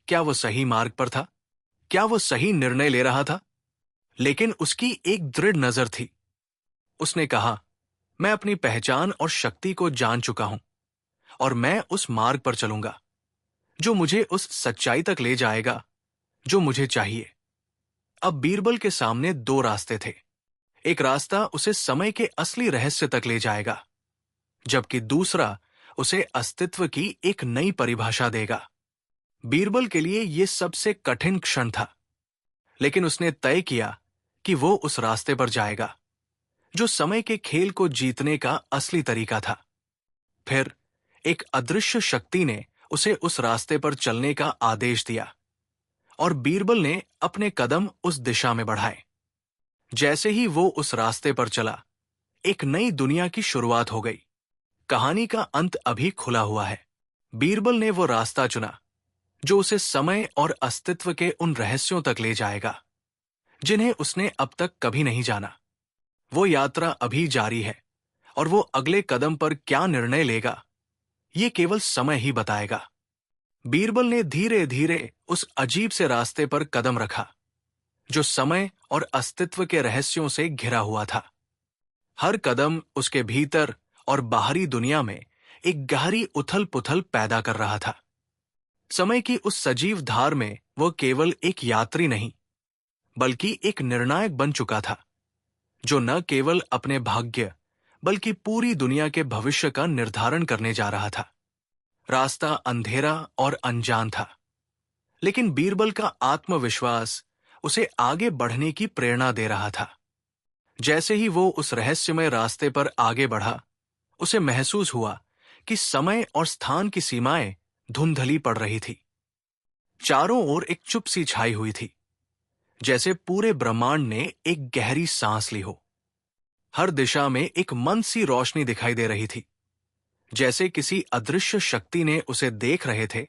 क्या वो सही मार्ग पर था? क्या वो सही निर्णय ले रहा था? लेकिन उसकी एक दृढ़ नजर थी। उसने कहा, मैं अपनी पहचान और शक्ति को जान चुका हूं और मैं उस मार्ग पर चलूंगा जो मुझे उस सच्चाई तक ले जाएगा जो मुझे चाहिए। अब बीरबल के सामने दो रास्ते थे। एक रास्ता उसे समय के असली रहस्य तक ले जाएगा, जबकि दूसरा उसे अस्तित्व की एक नई परिभाषा देगा। बीरबल के लिए यह सबसे कठिन क्षण था, लेकिन उसने तय किया कि वो उस रास्ते पर जाएगा जो समय के खेल को जीतने का असली तरीका था। फिर एक अदृश्य शक्ति ने उसे उस रास्ते पर चलने का आदेश दिया और बीरबल ने अपने कदम उस दिशा में बढ़ाए। जैसे ही वो उस रास्ते पर चला, एक नई दुनिया की शुरुआत हो गई। कहानी का अंत अभी खुला हुआ है। बीरबल ने वो रास्ता चुना जो उसे समय और अस्तित्व के उन रहस्यों तक ले जाएगा जिन्हें उसने अब तक कभी नहीं जाना। वो यात्रा अभी जारी है और वो अगले कदम पर क्या निर्णय लेगा, ये केवल समय ही बताएगा। बीरबल ने धीरे धीरे उस अजीब से रास्ते पर कदम रखा जो समय और अस्तित्व के रहस्यों से घिरा हुआ था। हर कदम उसके भीतर और बाहरी दुनिया में एक गहरी उथल पुथल पैदा कर रहा था। समय की उस सजीव धार में वो केवल एक यात्री नहीं, बल्कि एक निर्णायक बन चुका था जो न केवल अपने भाग्य बल्कि पूरी दुनिया के भविष्य का निर्धारण करने जा रहा था। रास्ता अंधेरा और अनजान था, लेकिन बीरबल का आत्मविश्वास उसे आगे बढ़ने की प्रेरणा दे रहा था। जैसे ही वो उस रहस्यमय रास्ते पर आगे बढ़ा, उसे महसूस हुआ कि समय और स्थान की सीमाएं धुंधली पड़ रही थी। चारों ओर एक चुप सी छाई हुई थी, जैसे पूरे ब्रह्मांड ने एक गहरी सांस ली हो। हर दिशा में एक मंद सी रोशनी दिखाई दे रही थी, जैसे किसी अदृश्य शक्ति ने उसे देख रहे थे,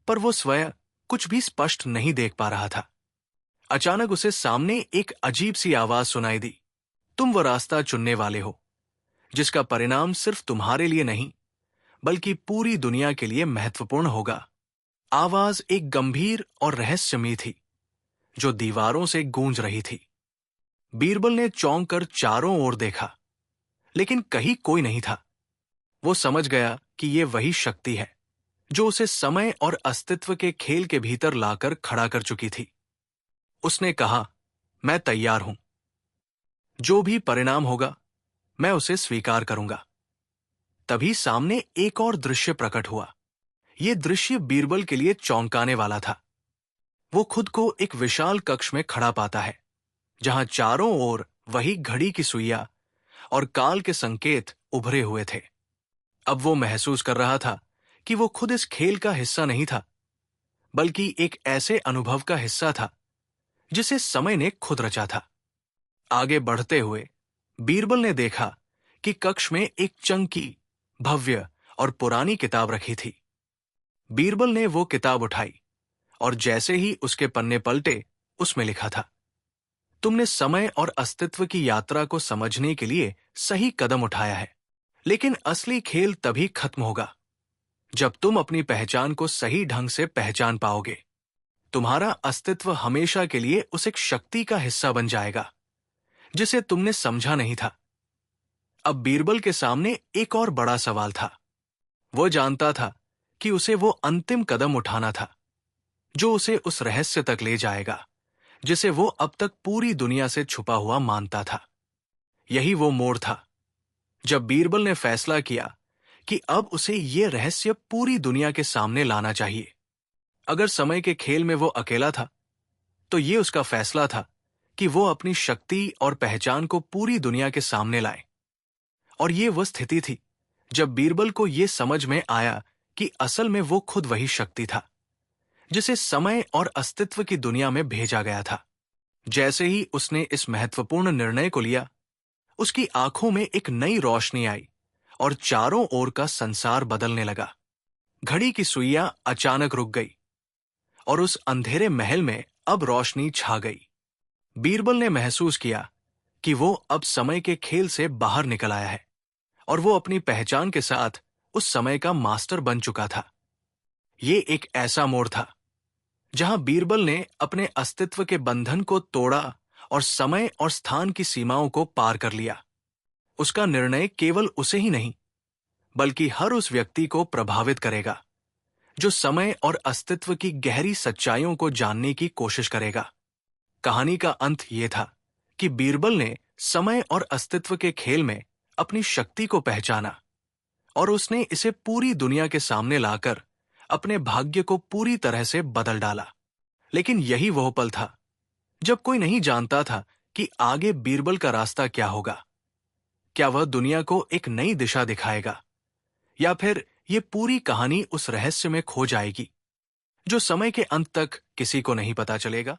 पर वो स्वयं कुछ भी स्पष्ट नहीं देख पा रहा था। अचानक उसे सामने एक अजीब सी आवाज सुनाई दी। तुम वो रास्ता चुनने वाले हो जिसका परिणाम सिर्फ तुम्हारे लिए नहीं, बल्कि पूरी दुनिया के लिए महत्वपूर्ण होगा। आवाज एक गंभीर और रहस्यमयी थी, जो दीवारों से गूंज रही थी। बीरबल ने चौंक कर चारों ओर देखा, लेकिन कहीं कोई नहीं था। वो समझ गया कि ये वही शक्ति है जो उसे समय और अस्तित्व के खेल के भीतर लाकर खड़ा कर चुकी थी। उसने कहा, मैं तैयार हूं। जो भी परिणाम होगा, मैं उसे स्वीकार करूंगा। तभी सामने एक और दृश्य प्रकट हुआ। यह दृश्य बीरबल के लिए चौंकाने वाला था। वो खुद को एक विशाल कक्ष में खड़ा पाता है, जहां चारों ओर वही घड़ी की सुइयां और काल के संकेत उभरे हुए थे। अब वो महसूस कर रहा था कि वो खुद इस खेल का हिस्सा नहीं था, बल्कि एक ऐसे अनुभव का हिस्सा था जिसे समय ने खुद रचा था। आगे बढ़ते हुए बीरबल ने देखा कि कक्ष में एक चंकी, भव्य और पुरानी किताब रखी थी। बीरबल ने वो किताब उठाई और जैसे ही उसके पन्ने पलटे, उसमें लिखा था, तुमने समय और अस्तित्व की यात्रा को समझने के लिए सही कदम उठाया है, लेकिन असली खेल तभी खत्म होगा जब तुम अपनी पहचान को सही ढंग से पहचान पाओगे। तुम्हारा अस्तित्व हमेशा के लिए उस एक शक्ति का हिस्सा बन जाएगा जिसे तुमने समझा नहीं था। अब बीरबल के सामने एक और बड़ा सवाल था। वो जानता था कि उसे वो अंतिम कदम उठाना था जो उसे उस रहस्य तक ले जाएगा जिसे वो अब तक पूरी दुनिया से छुपा हुआ मानता था। यही वो मोड़ था जब बीरबल ने फैसला किया कि अब उसे ये रहस्य पूरी दुनिया के सामने लाना चाहिए। अगर समय के खेल में वो अकेला था, तो ये उसका फैसला था कि वो अपनी शक्ति और पहचान को पूरी दुनिया के सामने लाए। और ये वह स्थिति थी जब बीरबल को ये समझ में आया कि असल में वो खुद वही शक्ति था जिसे समय और अस्तित्व की दुनिया में भेजा गया था। जैसे ही उसने इस महत्वपूर्ण निर्णय को लिया, उसकी आंखों में एक नई रोशनी आई और चारों ओर का संसार बदलने लगा। घड़ी की सुइयां अचानक रुक गई और उस अंधेरे महल में अब रोशनी छा गई। बीरबल ने महसूस किया कि वो अब समय के खेल से बाहर निकल आया है और वो अपनी पहचान के साथ उस समय का मास्टर बन चुका था। ये एक ऐसा मोड़ था जहां बीरबल ने अपने अस्तित्व के बंधन को तोड़ा और समय और स्थान की सीमाओं को पार कर लिया। उसका निर्णय केवल उसे ही नहीं, बल्कि हर उस व्यक्ति को प्रभावित करेगा जो समय और अस्तित्व की गहरी सच्चाइयों को जानने की कोशिश करेगा। कहानी का अंत ये था कि बीरबल ने समय और अस्तित्व के खेल में अपनी शक्ति को पहचाना और उसने इसे पूरी दुनिया के सामने लाकर अपने भाग्य को पूरी तरह से बदल डाला। लेकिन यही वह पल था जब कोई नहीं जानता था कि आगे बीरबल का रास्ता क्या होगा। क्या वह दुनिया को एक नई दिशा दिखाएगा, या फिर यह पूरी कहानी उस रहस्य में खो जाएगी जो समय के अंत तक किसी को नहीं पता चलेगा।